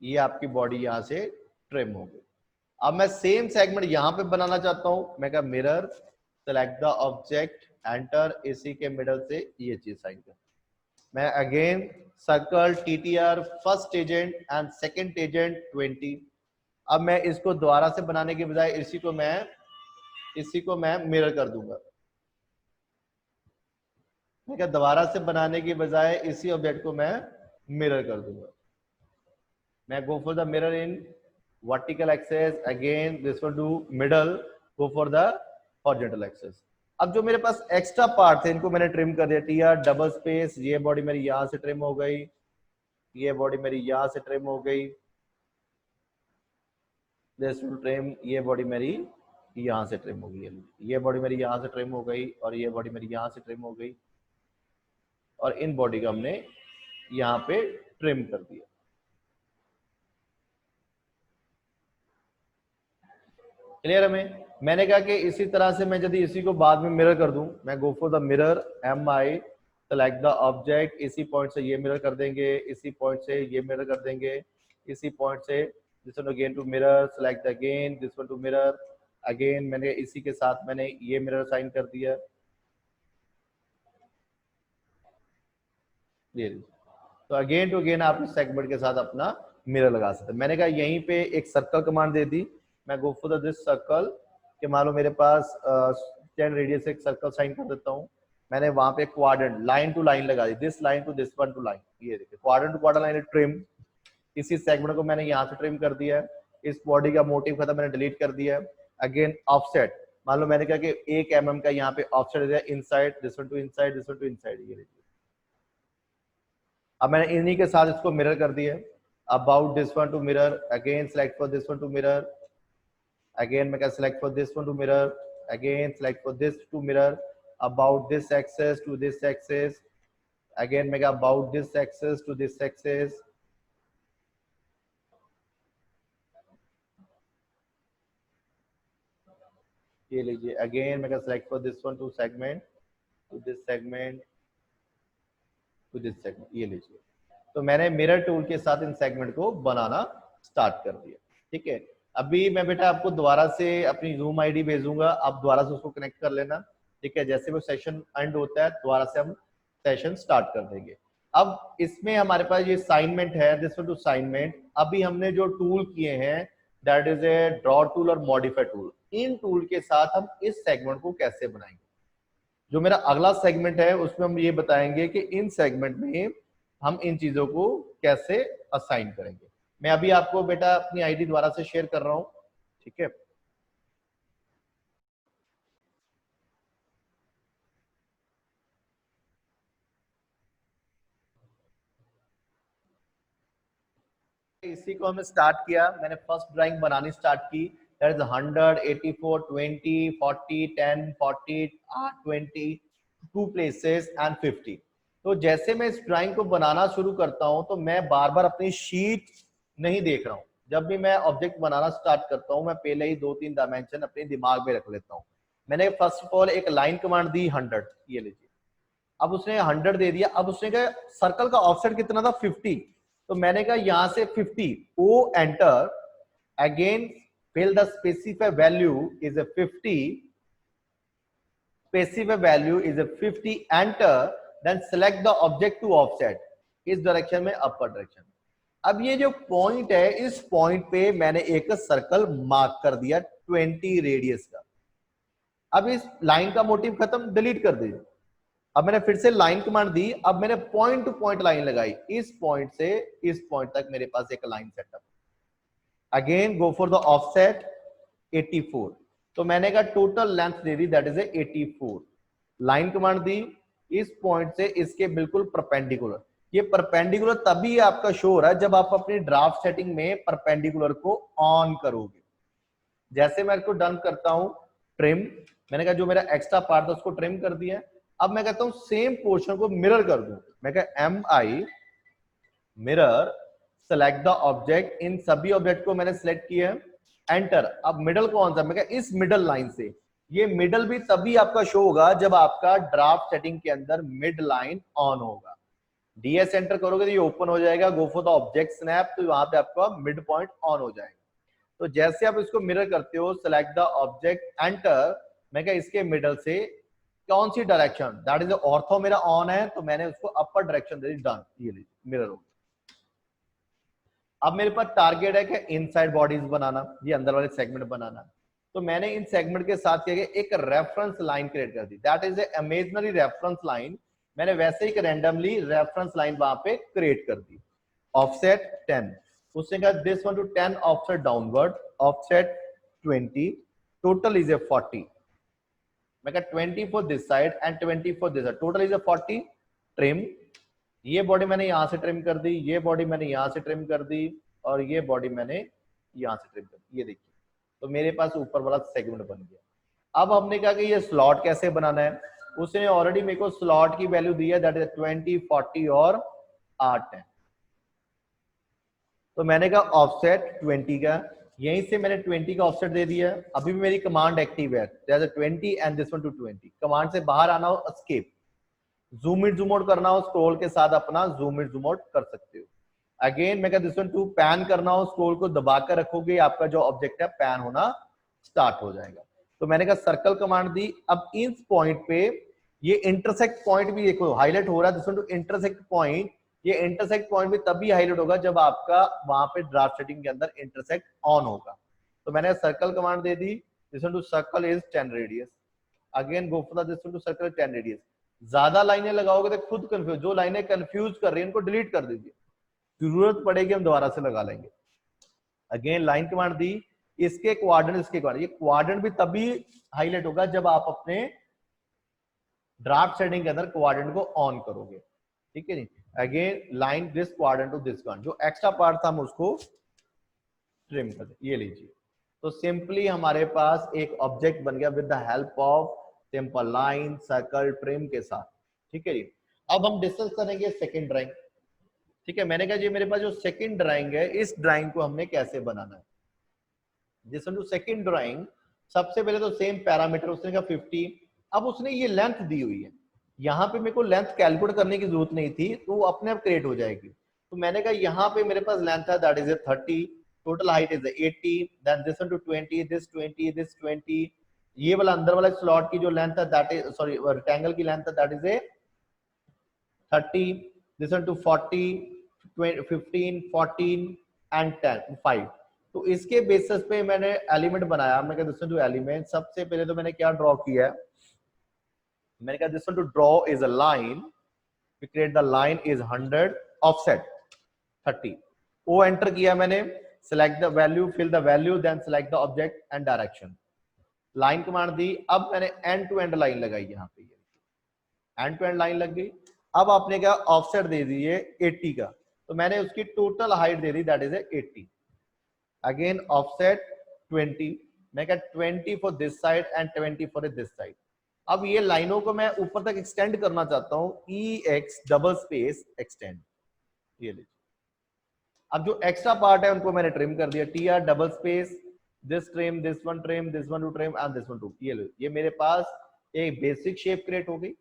ये आपकी बॉडी यहां से ट्रिम हो गई। अब मैं सेम सेगमेंट यहां पे बनाना चाहता हूं, मैं कहा mirror, select the object, enter, इसी के मिडल से ये चीज साइन कर। मैं again circle TTR first agent and second agent 20। अब मैं इसको दोबारा से बनाने के बजाय इसी को मैं मिरर कर दूंगा। मैं क्या दोबारा से बनाने के बजाय इसी ऑब्जेक्ट को मैं मिरर कर दूंगा। मैं go for the mirror in vertical access, again this one to middle, go for the horizontal axis. अब जो मेरे पास एक्स्ट्रा पार्ट थे इनको मैंने ट्रिम कर दिया, टीआर डबल स्पेस, ये बॉडी मेरी यहां से ट्रिम हो गई, ये बॉडी मेरी यहां से ट्रिम हो गई, दिस विल ट्रिम, ये बॉडी मेरी यहां से ट्रिम हो गई, ये बॉडी मेरी यहां से ट्रिम हो गई और ये बॉडी मेरी यहां से ट्रिम हो गई और इन बॉडी को हमने यहां पे ट्रिम कर दिया। क्लियर हमें। मैंने कहा कि इसी तरह से मैं यदि इसी को बाद में मिरर कर दूं, मैं go for the mirror, M I, select the object, इसी पॉइंट से ये मिरर कर देंगे, इसी पॉइंट से ये मिरर कर देंगे, इसी पॉइंट से this one again to mirror, select again this one to mirror, again मैंने इसी के साथ मैंने ये मिरर साइन कर दिया। ये तो अगेन टू अगेन आप इस सेगमेंट के साथ अपना मिरर लगा सकते हैं। मैंने कहा यहीं पे एक सर्कल कमांड दे दी, मैं go for the this circle कि मान लो मेरे पास 10 रेडियस एक सर्कल साइन कर देता हूं। मैंने वहां पे क्वाड्रेंट लाइन टू लाइन लगा दी, this line to this one to line, ये देखिए quadrant to quadrant line trim. इसी सेगमेंट को मैंने यहाँ से ट्रिम कर दिया है, इस बॉडी का मोटिव खत्म मैंने डिलीट कर दिया है। अगेन ऑफसेट, मान लो मैंने कहा कि 1 mm का यहाँ पे ऑफसेट दिया, inside this one to inside, this one to inside, ये देखिए। अब मैंने इन्हीं के साथ इसको मिरर कर दिया, about this one to mirror, again select for this one to mirror, again मैं क्या select for this one to mirror, again select for this to mirror, about this axis to this axis, again मैं क्या about this axis to this axis, ये लीजिए, again मैं क्या select for this one to segment to this segment to this segment, ये लीजिए। तो मैंने मिरर टूल के साथ इन सेगमेंट को बनाना स्टार्ट कर दिया। ठीक है, अभी मैं बेटा आपको दोबारा से अपनी जूम आईडी भेजूंगा, आप दोबारा से उसको कनेक्ट कर लेना। ठीक है, जैसे वो सेशन एंड होता है दोबारा से हम सेशन स्टार्ट कर देंगे। अब इसमें हमारे पास ये असाइनमेंट है, दिस वन टू असाइनमेंट। अभी हमने जो टूल किए हैं that is A draw tool और मॉडिफाई टूल, इन टूल के साथ हम इस सेगमेंट को कैसे बनाएंगे। जो मेरा अगला सेगमेंट है उसमें हम ये बताएंगे कि इन सेगमेंट में हम इन चीजों को कैसे असाइन करेंगे। मैं अभी आपको बेटा अपनी आईडी दोबारा से शेयर कर रहा हूं। ठीक है, इसी को हमने स्टार्ट किया, मैंने फर्स्ट ड्राइंग बनानी स्टार्ट की, दैट इज 100, 84, 20, 40, 10, 40, 20, 2 प्लेसेस एंड 50। तो जैसे मैं इस ड्राइंग को बनाना शुरू करता हूं तो मैं बार बार अपनी शीट नहीं देख रहा हूं। जब भी मैं ऑब्जेक्ट बनाना स्टार्ट करता हूं मैं पहले ही 2-3 डायमेंशन अपने दिमाग में रख लेता हूं। मैंने फर्स्ट ऑफ ऑल एक लाइन कमांड दी 100, ये लीजिए। अब उसने 100 दे दिया, अब उसने कहा सर्कल का ऑफसेट कितना था 50, तो मैंने कहा यहां से 50 O enter, again fill the specify value is a 50, specify value is a 50, enter, then select the object to offset इस डायरेक्शन में, अपर डायरेक्शन। अब ये जो पॉइंट है, इस पॉइंट पे मैंने एक सर्कल मार्क कर दिया 20 रेडियस का। अब इस लाइन का मोटिव खत्म, डिलीट कर दीजिए। अब मैंने फिर से लाइन कमांड दी, अब मैंने पॉइंट टू पॉइंट लाइन लगाई, इस पॉइंट से इस पॉइंट तक मेरे पास एक line setup. Again go for the offset 84, तो मैंने कहा टोटल लेंथ दे दी, दैट इज 84। लाइन कमांड दी, इस पॉइंट से इसके बिल्कुल परपेंडिकुलर। ये परपेंडिकुलर तभी आपका शो हो रहा है जब आप अपनी ड्राफ्ट सेटिंग में परपेंडिकुलर को ऑन करोगे। जैसे मैं इसको डन करता हूं ट्रिम, मैंने कहा जो मेरा एक्स्ट्रा पार्ट था उसको ट्रिम कर दिया। अब मैं कहता हूं सेम पोर्शन को मिरर कर दूं, मैं कहा MI mirror, select the object, इन सभी ऑब्जेक्ट को मैंने सिलेक्ट किया है, एंटर। अब मिडल कौन सा, मैं कहा इस मिडल लाइन से। ये मिडल भी तभी आपका शो होगा जब आपका ड्राफ्ट सेटिंग के अंदर मिड लाइन ऑन होगा। DS एंटर करोगे तो ये ओपन हो जाएगा, गो फॉर द ऑब्जेक्ट स्नैप, तो वहां पे आपका मिड पॉइंट ऑन हो जाएगा। तो जैसे आप इसको मिरर करते हो, सेलेक्ट द ऑब्जेक्ट, एंटर, मैं कहा इसके मिडल से कौन सी डायरेक्शन, दैट इज ऑर्थो मेरा ऑन है, तो मैंने उसको अपर डायरेक्शन दे दी, डन, ये लीजिए मिरर हो। अब मेरे पास टारगेट है कि इनसाइड बॉडीज बनाना, ये अंदर वाले सेगमेंट बनाना। तो मैंने इन सेगमेंट के साथ क्या किया, एक रेफरेंस लाइन क्रिएट कर दी, that is a imaginary reference line. मैंने वैसे ही रैंडमली रेफरेंस लाइन वहां पे क्रिएट कर दी। ऑफसेट 10, उसने कहा this one to 10 offset downward, offset 20, total is a 40। मैं कहा 20 for this side and 20 for this side, total is a 40। Trim, ये बॉडी मैंने यहां से ट्रिम कर दी, ये बॉडी मैंने यहां से ट्रिम कर दी, और ये बॉडी मैंने यहां से ट्रिम कर दी, ये देखिए। तो मेरे पास ऊपर वाला सेगमेंट बन गया। अब हमने कहा कि ये स्लॉट कैसे बनाना है, उसने ऑलरेडी मेरे को स्लॉट की वैल्यू दी है, दैट इज 20, 40 और 8 है। तो मैंने कहा ऑफसेट 20 का, यहीं से मैंने 20 का ऑफसेट दे दिया। अभी भी मेरी कमांड एक्टिव है, 20 and this one to 20। Command से बाहर आना हो, escape, zoom in zoom out करना हो, स्क्रॉल के साथ अपना जूम इन जूम आउट कर सकते हो। अगेन मैं कहता हूं टू पैन करना हो, स्क्रॉल को दबाकर रखोगे, आपका जो ऑब्जेक्ट है पैन होना स्टार्ट हो जाएगा। तो मैंने कहा सर्कल कमांड दी। अब इस पॉइंट पे ये इंटरसेक्ट पॉइंट भी देखो हाईलाइट हो रहा है, this one to intersect point. ये इंटरसेक्ट पॉइंट भी तभी हाईलाइट होगा जब आपका वहां पे ड्राफ्ट सेटिंग के अंदर इंटरसेक्ट ऑन होगा। तो मैंने circle command they the, this one to circle is 10 radius. Again go for the this one to circle 10 radius. ज्यादा लाइनें लगाओगे तो खुद कंफ्यूज, जो लाइनें कंफ्यूज कर रही है इनको डिलीट कर दीजिए, जरूरत पड़ेगी हम दोबारा से लगा लेंगे। अगेन लाइन कमांड दी, इसके क्वाड्रेंट, इसके क्वाड्रेंट, ये क्वाड्रेंट भी तभी हाईलाइट होगा जब आप अपने ड्राफ्ट सेटिंग के अंदर क्वाड्रेंट को ऑन करोगे, ठीक है जी। Again line this quadrant to this quadrant, जो एक्स्ट्रा पार्ट था हम उसको ट्रिम कर दे, ये लीजिए। तो सिंपली हमारे पास एक ऑब्जेक्ट बन गया with the help of simple line, circle, trim के साथ, ठीक है जी। अब हम डिस्कस करेंगे सेकंड ड्राइंग, ठीक है। मैंने कहा जी मेरे पास जो सेकंड ड्राइंग है, इस ड्राइंग को हमने कैसे बनाना है। जिसमें जो सेकंड ड्राइंग, सबसे पहले तो सेम पैरामीटर उसने कहा 50। अब उसने ये लेंथ दी हुई है, यहाँ पे मेरे को लेंथ कैलकुलेट करने की जरूरत नहीं थी, तो वो अपने आप क्रिएट हो जाएगी। तो मैंने कहा यहाँ पे मेरे पास लेंथ है, that is 30, total height is 80, then this one to 20, this 20, this 20। ये वाला अंदर वाला स्लॉट की जो लेंथ है, दैट इज सॉरी रेक्टेंगल की लेंथ है, that is 30, this one to 40, 15, 14 and 10, 5। तो इसके बेसिस पे मैंने एलिमेंट बनाया। मैं कहता दिस वन टू एलिमेंट, सबसे पहले तो मैंने क्या ड्रॉ किया है, मैंने कहा this one to draw is a line, we create the line is 100, offset 30। O enter किया मैंने, select the value, fill the value, then select the object and direction. Line command दी। अब मैंने एंड टू एंड लाइन लगाई, यहाँ पे and to and line लग गई। अब आपने क्या ऑफसेट दे दिए 80 का, तो मैंने उसकी टोटल हाइट दे दी, दैट इज 80। अगेन ऑफसेट 20, मैं क्या 20 for this side and 20 for this side. अब ये लाइनों को मैं ऊपर तक एक्सटेंड करना चाहता हूं, EX डबल स्पेस एक्सटेंड, ये लीजिए। अब जो एक्स्ट्रा पार्ट है उनको मैंने ट्रिम कर दिया, TR double space, this trim, this one trim, this one to trim and this one to, ये लो। ये मेरे पास एक बेसिक शेप क्रिएट हो गई।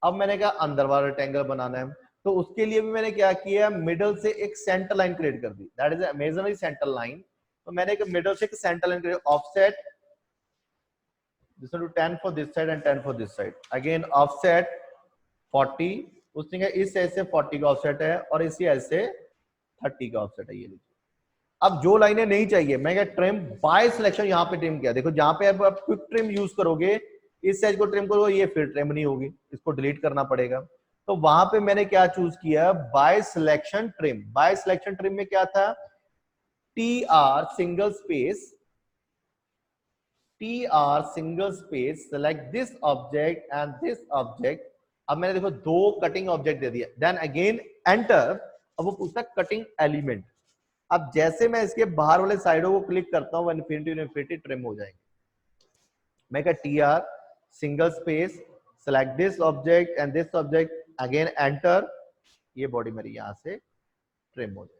अब मैंने कहा अंदर वाला रेक्टेंगल बनाना है, तो उसके लिए भी मैंने क्या किया, मिडल से एक सेंटर लाइन क्रिएट कर दी, that is imaginary centre line. तो मैंने एक मिडल से एक centre line create, offset this one to 10 for this side and 10 for this side, again offset 40, उसने कहा इस ऐसे 40 का ऑफसेट है और इसी ऐसे 30 का ऑफसेट है, ये लीजिए। अब जो लाइनें नहीं चाहिए मैं क्या, ट्रिम बाय सिलेक्शन यहाँ पे ट्रिम किया, देखो जहां पे आप क्विक ट्रिम यूज करोगे, इस साइज को ट्रिम करोगे, ये फिर ट्रिम नहीं होगी, इसको डिलीट करना पड़ेगा। तो वहां पे मैंने क्या चूज किया, by selection trim. By selection trim में क्या था, TR single space, TR single space, select this object and this object. अब मैंने देखो दो कटिंग ऑब्जेक्ट दे दिया, देन अगेन एंटर। अब वो पूछता कटिंग एलिमेंट। अब जैसे मैं इसके बाहर वाले साइडों को क्लिक करता हूं, इन्फिनिटी ट्रिम हो जाएंगे। मैं क्या, TR single space, select this object and this object, again enter, ये बॉडी मेरी यहां से ट्रिम हो जाएगी।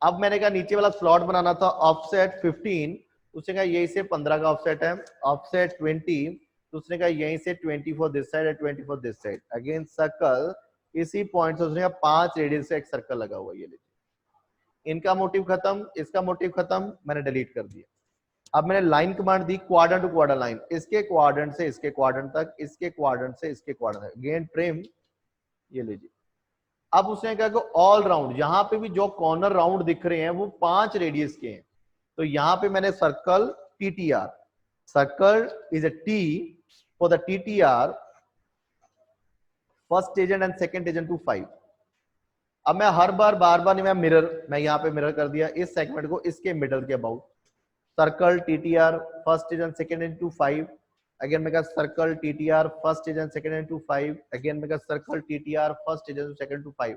अब मैंने कहा नीचे वाला स्लॉट बनाना था, ऑफसेट 15, उसने कहा यहीं से 15 का ऑफसेट है, ऑफसेट 20, तो उसने कहा यहीं से 20 फॉर दिस साइड है, 20 for this side, again circle, इसी पॉइंट से उसने कहा 5 रेडियस से एक सर्कल लगा हुआ, ये लीजिए। इनका मोटिव खत्म, इसका मोटिव खत्म, मैंने डिलीट कर दिया। अब मैंने line command the, quadrant to quadrant line, इसके क्वाड्रेंट से इसके क्वाड्रेंट तक, इसके क्वाड्रेंट से इसके क्वाड्रेंट तक, अगेन ट्रिम, ये लीजिए। अब उसने कहा कि ऑल राउंड, यहां पे भी जो कॉर्नर राउंड दिख रहे हैं वो 5 रेडियस के हैं, तो यहां पे मैंने circle TTR, circle is a T for the TTR first tangent and second tangent to 5। अब मैं हर बार बार बार नहीं, मैं मिरर, मैं यहां पे मिरर कर दिया इस सेगमेंट को इसके मिडल के about, circle TTR first tangent second tangent to 5, again मैं कहा circle TTR first tangent second tangent to 5, again मैं कहा circle TTR first tangent to second to 5।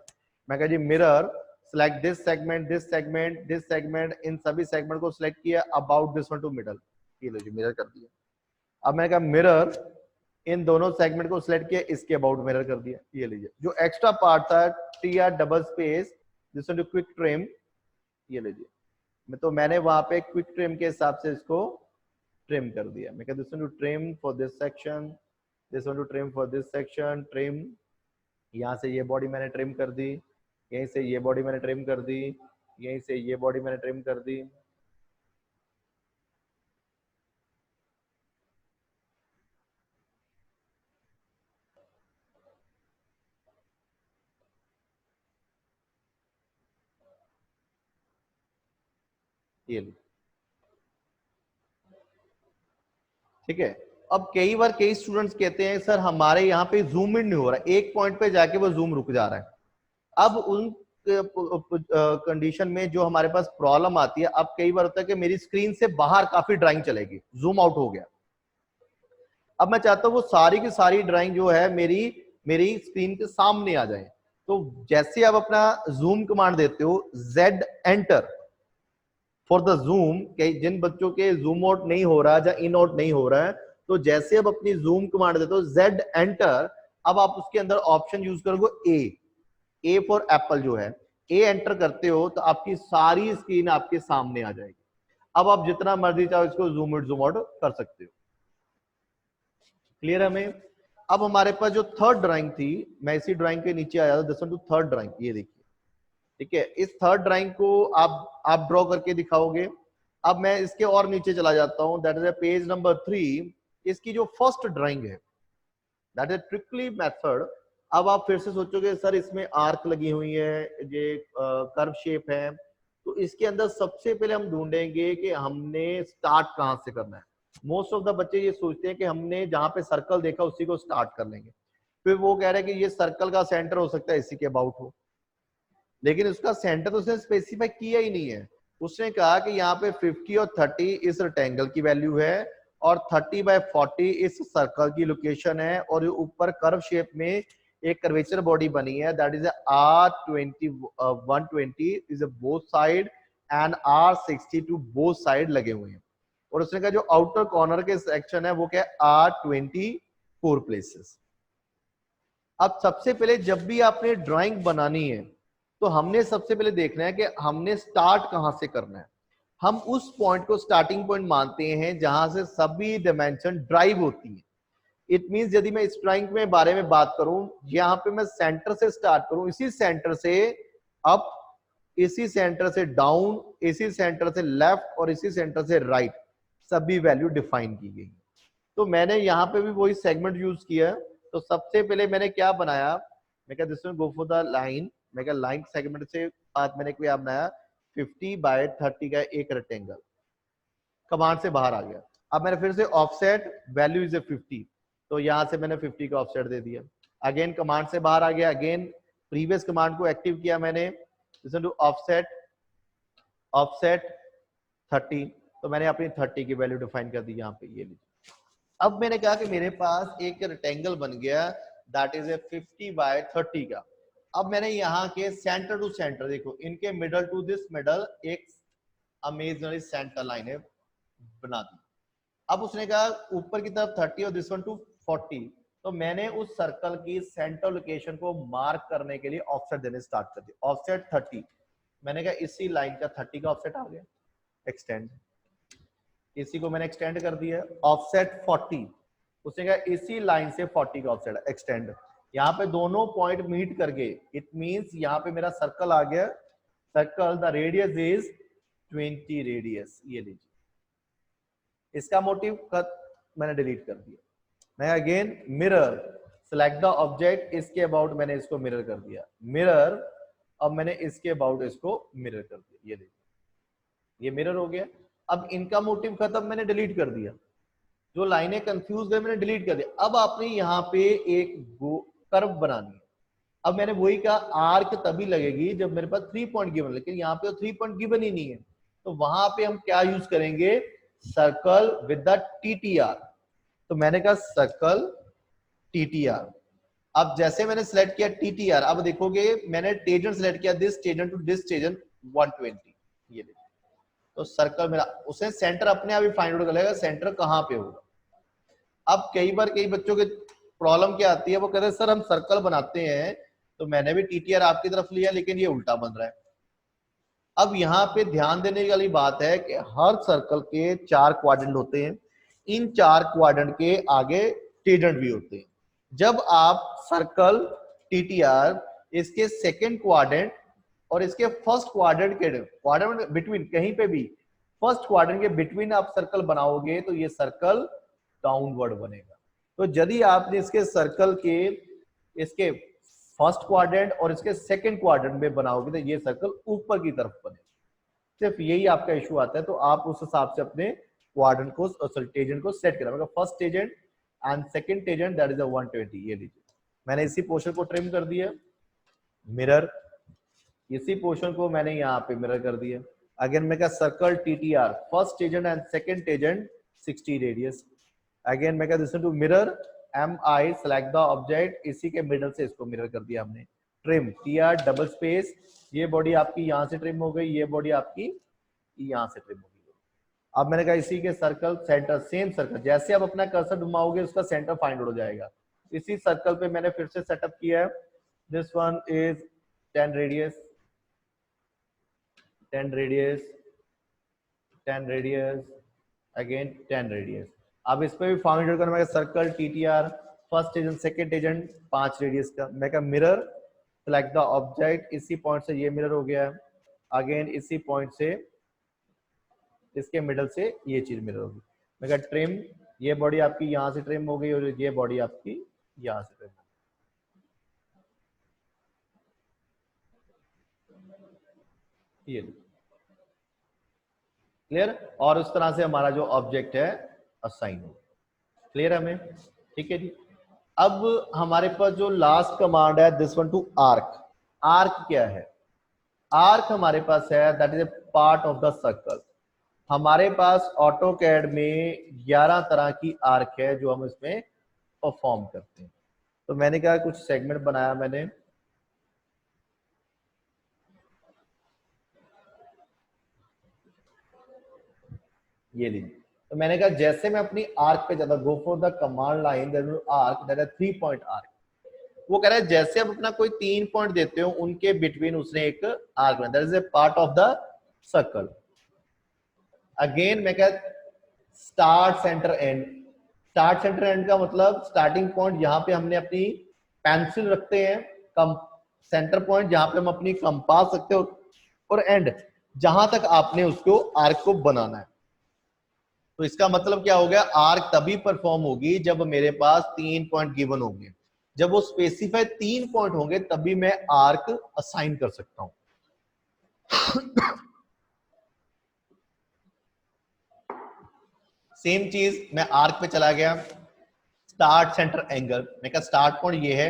मैं कहा जी mirror, select this segment, this segment, this segment, इन सभी segment को सिलेक्ट किया, about this one to middle, ये लो जी मिरर कर दिया। अब मैंने कहा मिरर, इन दोनों सेगमेंट को सिलेक्ट किया, इसके अबाउट मिरर कर दिया, ये लीजिए। जो एक्स्ट्रा पार्ट था TR double space, this one to quick trim, ये लीजिए। तो मैंने वहां पे क्विक ट्रिम के हिसाब से इसको ट्रिम कर दिया। मैं कहता this one to trim for this section, this one to trim for this section, trim, यहां से ये बॉडी मैंने ट्रिम कर दी, यहीं से ये बॉडी मैंने ट्रिम कर दी, यहीं से ये बॉडी मैंने ट्रिम कर दी। ये लो, ठीक है। अब कई बार कई स्टूडेंट्स कहते हैं सर हमारे यहाँ पे जूम इन नहीं हो रहा, एक पॉइंट पे जाके वो जूम रुक जा रहा है। अब उन कंडीशन में जो हमारे पास प्रॉब्लम आती है, अब कई बार होता है कि मेरी स्क्रीन से बाहर काफी ड्राइंग चलेगी, जूम आउट हो गया। अब मैं चाहता हूं वो सारी की सारी ड्राइंग जो है मेरी मेरी स्क्रीन के सामने आ जाए। तो जैसे आप अपना जूम कमांड देते हो, Z enter for the zoom, जिन बच्चों के जूम आउट नहीं हो रहा या इन आउट नहीं हो रहा है, तो जैसे आप अपनी जूम कमांड देते हो Z एंटर, अब आप उसके अंदर ऑप्शन यूज करोगे ए फॉर एप्पल जो है, ए एंटर करते हो तो आपकी सारी स्क्रीन आपके सामने आ जाएगी। अब आप जितना मर्जी चाहो इसको जूम इन जूम आउट कर सकते हो। क्लियर है हमें? अब हमारे पास जो थर्ड ड्राइंग थी, मैं इसी ड्राइंग के नीचे आया था, this one to third drawing, ये देखिए, ठीक है। इस थर्ड ड्राइंग को आप ड्रॉ करके दिखाओगे। अब मैं इसके और नीचे चला जाता हूं, दैट इज पेज नंबर 3, इसकी जो फर्स्ट ड्राइंग है, दैट इज ट्रिकली मेथड। अब आप फिर से सोचोगे सर इसमें आर्क लगी हुई है, ये कर्व शेप है, तो इसके अंदर सबसे पहले हम ढूंढेंगे कि हमने स्टार्ट कहां से करना है। मोस्ट ऑफ द बच्चे ये सोचते हैं कि हमने जहां पे सर्कल देखा उसी को स्टार्ट कर लेंगे, फिर वो कह रहे हैं कि ये सर्कल का सेंटर हो सकता है इसी के अबाउट हो, लेकिन उसका सेंटर तो उसने स्पेसिफाई किया ही नहीं है। उसने कहा कि यहाँ पे 50 और 30 इस रेक्टेंगल की वैल्यू है और 30/40 इस सर्कल की लोकेशन है, और ऊपर कर्व शेप में एक कर्वेचर बॉडी बनी है, that is R20 120 is both side and R62 both side लगे हुए हैं। और उसने कहा जो आउटर कॉर्नर के सेक्शन है वो क्या है, R24 प्लेसेस। अब सबसे पहले जब भी आपने ड्राइंग बनानी है तो हमने सबसे पहले देखना है कि हमने स्टार्ट कहां से करना है। हम उस पॉइंट को स्टार्टिंग पॉइंट मानते हैं जहां से सभी डायमेंशन ड्राइव होती है। इट मींस यदि मैं इस ड्राइंग में बारे में बात करूं, यहाँ पे मैं सेंटर से स्टार्ट करूं, इसी सेंटर से अप, इसी सेंटर से डाउन, इसी सेंटर से लेफ्ट और इसी सेंटर से राइट, सभी वैल्यू डिफाइन की गई। तो मैंने यहाँ पे भी वही सेगमेंट यूज किया। तो सबसे पहले मैंने क्या बनाया, मैं क्या this go for the line, मैं क्या लाइन सेगमेंट से आज मैंने क्या बनाया 50/30 का एक रेक्टेंगल, कमांड से बाहर आ गया। अब मैंने फिर से ऑफसेट वैल्यू इज 50, तो यहां से मैंने 50 का ऑफसेट दे दिया। अगेन कमांड से बाहर आ गया, अगेन प्रीवियस कमांड को एक्टिव किया मैंने, ऑफसेट ऑफसेट 30, तो मैंने अपनी 30 की वैल्यू डिफाइन कर दी यहाँ पे, ये लीजिए। अब मैंने कहा कि मेरे पास एक रेक्टेंगल बन गया दैट इज 50/30 का। अब मैंने यहाँ के सेंटर टू सेंटर देखो, इनके मिडल टू दिस मिडल एक अमेजनरी सेंटर लाइन है बना दी। अब उसने कहा ऊपर की तरफ 30 और दिस वन टू 40, तो मैंने उस सर्कल की सेंटर लोकेशन को मार्क करने के लिए ऑफसेट देने स्टार्ट कर दिया। ऑफसेट 30, मैंने कहा इसी लाइन का 30 का ऑफसेट आ गया, एक्सटेंड, इसी को मैंने एक्सटेंड कर दिया। ऑफसेट 40, उसने कहा इसी लाइन से 40 का ऑफसेट एक्सटेंड। यहाँ पे दोनों पॉइंट मीट कर गए, इट मींस यहाँ पे मेरा सर्कल आ गया। Circle the radius is 20 radius, ये लीजिए। इसका मोटिव मैंने डिलीट कर दिया। मैं again mirror select the object, इसके अबाउट मैंने इसको मिरर कर दिया, मिरर। अब मैंने इसके अबाउट इसको मिरर कर दिया, ये देखिए ये मिरर हो गया। अब इनका मोटिव खत्म, मैंने डिलीट कर दिया। जो लाइनें कंफ्यूज है मैंने डिलीट कर दिया। अब आपने यहाँ पे एक कर्व बनानी है। अब मैंने वही कहा आर्क तभी लगेगी जब मेरे पास 3 पॉइंट गिवन, लेकिन यहाँ पे 3 पॉइंट गिवन ही नहीं है, तो वहां पे हम क्या यूज करेंगे, सर्कल विद द टीटीआर। तो मैंने कहा सर्कल टीटीआर। अब जैसे मैंने सिलेक्ट किया टीटीआर, अब देखोगे मैंने टेंजेंट सिलेक्ट किया, this tangent to this tangent 120, ये देखो। तो सर्कल मेरा, उसे सेंटर अपने आप ही फाइंड आउट कर लेगा सेंटर कहां पे होगा। अब कई बार कई बच्चों के प्रॉब्लम क्या आती है, वो कहते हैं सर हम सर्कल बनाते हैं, तो मैंने भी टीटीआर आपकी तरफ लिया लेकिन ये उल्टा बन रहा है। अब यहाँ पे ध्यान देने वाली बात है कि हर सर्कल के 4 क्वाड्रेंट होते हैं, इन 4 क्वाड्रेंट के आगे टेंजेंट भी होते हैं। जब आप सर्कल टीटीआर इसके सेकेंड क्वाड्रेंट और इसके फर्स्ट क्वाड्रेंट के क्वाड्रेंट बिटवीन कहीं पे भी फर्स्ट क्वाड्रेंट के बिटवीन आप सर्कल बनाओगे तो ये सर्कल डाउनवर्ड बनेगा। तो यदि आपने इसके सर्कल के इसके फर्स्ट क्वाड्रेंट और इसके सेकंड क्वाड्रेंट में बनाओगे तो ये सर्कल ऊपर की तरफ बने। सिर्फ यही आपका इशू आता है, तो आप उस हिसाब से अपने क्वाड्रेंट को टेंजेंट को सेट करें। First tangent and second tangent that is 120, ये लीजिए। मैंने इसी पोर्शन को ट्रिम कर दिया, मिरर, इसी पोर्शन को मैंने यहाँ पे मिरर कर दिया। अगेन मैं क्या circle TTR first tangent and second tangent 60 radius. Again मैं क्या this to mirror M I select the object, इसी के मिडल से इसको मिरर कर दिया हमने। ट्रिम टीआर डबल स्पेस, ये बॉडी आपकी यहाँ से ट्रिम हो गई, ये बॉडी आपकी यहाँ से ट्रिम हो गई। अब मैंने कहा इसी के सर्कल सेंटर, सेम सर्कल, जैसे आप अपना कर्सर घुमाओगे उसका सेंटर फाइंड हो जाएगा। इसी सर्कल पे मैंने फिर से सेटअप किया है, this one is 10 radius, 10 radius, 10 radius, again 10 radius. अब इस पे भी फाउंड करना है, circle TTR first tangent second tangent 5 radius का। मैं क्या मिरर सेलेक्ट द ऑब्जेक्ट, इसी पॉइंट से ये मिरर हो गया, अगेन इसी पॉइंट से इसके मिडल से ये चीज मिरर होगी। मैं क्या ट्रिम, ये बॉडी आपकी यहाँ से ट्रिम हो गई और ये बॉडी आपकी यहाँ से ट्रिम हो गई, ये क्लियर। और उस तरह से हमारा जो ऑब्जेक्ट है असाइन हो, क्लियर है हमें, ठीक है जी। अब हमारे पास जो लास्ट कमांड है this one to arc. Arc क्या है, आर्क हमारे पास है that is A part of the circle. हमारे पास ऑटोकैड में 11 तरह की आर्क है जो हम इसमें परफॉर्म करते हैं। तो मैंने कहा कुछ सेगमेंट बनाया मैंने, ये लीजिए। तो मैंने कहा जैसे मैं अपनी आर्क पे जाता, गो for the command line that arc that is 3 point arc. वो कह रहा है जैसे आप अपना कोई 3 पॉइंट देते हो उनके बिटवीन उसने एक आर्क बनाया, that is A part of the circle. Again मैं कह start centre and, start centre and का मतलब स्टार्टिंग पॉइंट जहां पे हमने अपनी पेंसिल रखते हैं, कम सेंटर पॉइंट जहां पे हम अपनी कंपास रखते हैं, और एंड जहां तक आपने उसको आर्क को बनाना है। तो इसका मतलब क्या हो गया, आर्क तभी परफॉर्म होगी जब मेरे पास 3 पॉइंट गिवन होंगे। जब वो स्पेसिफाइड 3 पॉइंट होंगे तभी मैं आर्क असाइन कर सकता हूं। सेम चीज मैं आर्क पे चला गया, स्टार्ट सेंटर एंगल, मैं कहा स्टार्ट पॉइंट ये है,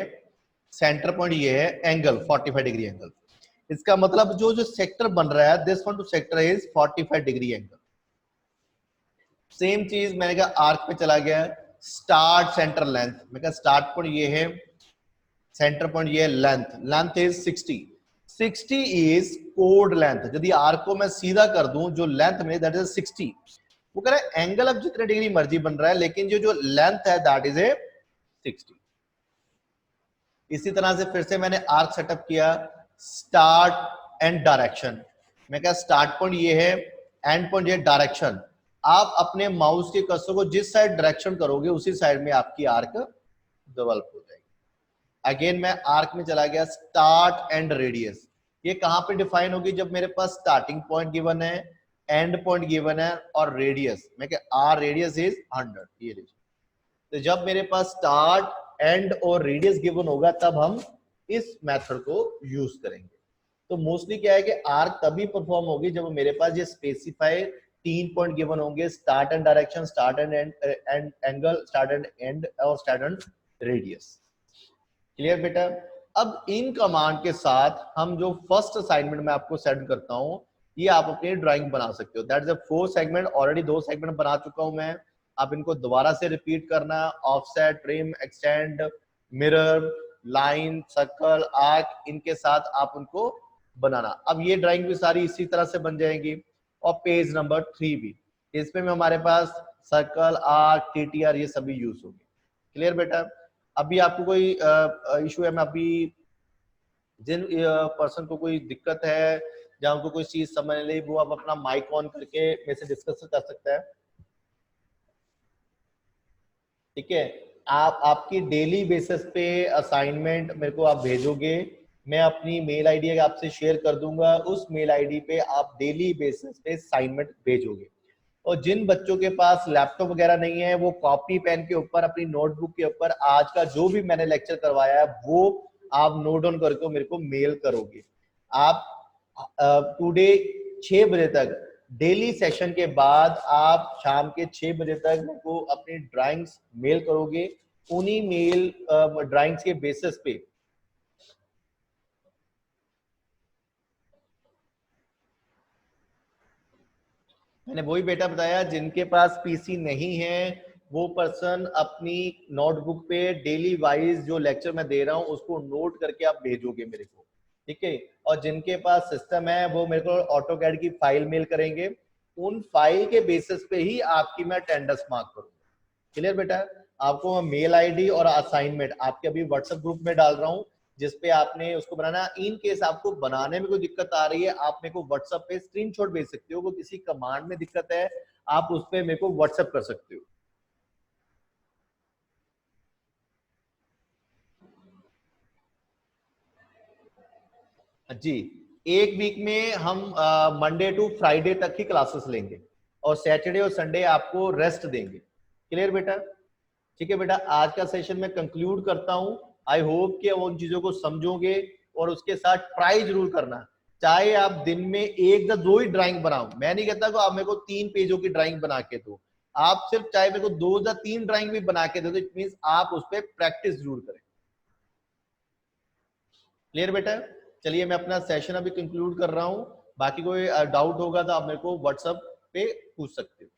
सेंटर पॉइंट ये है, एंगल 45 डिग्री एंगल। इसका मतलब जो जो सेक्टर बन रहा है, this one to sector is 45 degree angle. Same चीज मैंने कहा आर्क पे चला गया, स्टार्ट सेंटर लेंथ, मैं कहा स्टार्ट पॉइंट ये है, सेंटर पॉइंट ये है, length, length is 60, 60 is code length. यदि आर्क को मैं सीधा कर दूं, जो लेंथ में दैट इज 60, वो कह रहा है एंगल अब जितने डिग्री मर्जी बन रहा है, लेकिन जो जो लेंथ है दैट इज ए 60। इसी तरह से फिर से मैंने आर्क सेटअप किया, स्टार्ट एंड डायरेक्शन, मैं कहा स्टार्ट पॉइंट ये है, एंड पॉइंट ये, डायरेक्शन। आप अपने माउस के कर्सर को जिस साइड डायरेक्शन करोगे उसी साइड में आपकी आर्क डेवलप हो जाएगी। अगेन मैं आर्क में चला गया, स्टार्ट एंड रेडियस, ये कहां पे डिफाइन होगी, जब मेरे पास स्टार्टिंग पॉइंट गिवन है, एंड पॉइंट गिवन है, और रेडियस, मैं कहा आर रेडियस इज 100, ये लीजिए। तो जब मेरे पास स्टार्ट एंड और रेडियस गिवन होगा तब हम इस मेथड को यूज करेंगे। तो मोस्टली क्या है कि आर्क तभी परफॉर्म होगी जब मेरे पास ये स्पेसिफाइड 3 पॉइंट गिवन होंगे, start and direction, start and angle, start and and, और स्टार्ट एंड रेडियस। क्लियर बेटा? अब इन कमांड के साथ हम जो फर्स्ट असाइनमेंट में आपको सेंड करता हूं, ये आप अपनी ड्राइंग बना सकते हो। That is a 4 segment, already 2 segment बना चुका हूं मैं। आप इनको दोबारा से रिपीट करना, offset, trim, extend, mirror, line, circle, arc, इनके साथ आप उनको बनाना। अब ये ड्राइंग भी सारी इसी तरह से बन जाएंगी। और पेज नंबर 3 भी, इसमें भी हमारे पास सर्कल, आर्क, टीटीआर, ये सभी यूज होंगे। क्लियर बेटा? अभी आपको कोई इशू है? मैं अभी जिन पर्सन को कोई दिक्कत है, जहां उनको कोई चीज समझ नहीं, वो आप अपना माइक ऑन करके मेरे से डिस्कस कर सकता है। ठीक है, आप आपकी डेली बेसिस पे असाइनमेंट मेरे को आप भेजोगे, मैं अपनी मेल आईडी आपसे शेयर कर दूंगा, उस मेल आईडी पे आप डेली बेसिस पे असाइनमेंट भेजोगे। और जिन बच्चों के पास लैपटॉप वगैरह नहीं है, वो कॉपी पेन के ऊपर, अपनी नोटबुक के ऊपर आज का जो भी मैंने लेक्चर करवाया है वो आप नोट डाउन करके मेरे को मेल करोगे। आप टुडे 6 बजे तक, डेली सेशन के बाद आप शाम के 6 बजे तक मेरे को अपनी ड्राइंग्स मेल करोगे। उन्हीं मेल ड्राइंग्स के बेसिस पे मैंने वही बेटा बताया, जिनके पास पीसी नहीं है वो पर्सन अपनी नोटबुक पे डेली वाइज जो लेक्चर मैं दे रहा हूं उसको नोट करके आप भेजोगे मेरे को। ठीक है, और जिनके पास सिस्टम है वो मेरे को ऑटोकैड की फाइल मेल करेंगे, उन फाइल के बेसिस पे ही आपकी मैं अटेंडेंस मार्क करूंगा। क्लियर बेटा? आपको मैं मेल आईडी और असाइनमेंट आपके अभी व्हाट्सएप ग्रुप में डाल रहा हूं, जिसपे आपने उसको बनाना। इन केस आपको बनाने में कोई दिक्कत आ रही है, आप मेरे को व्हाट्सएप पे स्क्रीनशॉट भेज सकते हो। वो किसी कमांड में दिक्कत है, आप उस पे मेरे को व्हाट्सएप कर सकते हो। जी, एक वीक में हम मंडे टू फ्राइडे तक ही क्लासेस लेंगे, और सैटरडे और संडे आपको रेस्ट देंगे। क्लियर बेटा? ठीक है बेटा, आज का सेशन मैं कंक्लूड करता हूं। आई होप कि उन चीजों को समझोगे, और उसके साथ ट्राई जरूर करना। चाहे आप दिन में 1 या 2 ही ड्राइंग बनाओ, मैं नहीं कहता कि आप मेरे को 3 पेजों की ड्राइंग बना के दो। आप सिर्फ चाहे मेरे को 2 या 3 ड्राइंग भी बना के दे दो, इट मींस आप उस पर प्रैक्टिस जरूर करें। क्लियर बेटा? चलिए मैं अपना सेशन अभी कंक्लूड कर रहा हूं। बाकी कोई डाउट होगा तो आप मेरे को व्हाट्सएप पे पूछ सकते हो।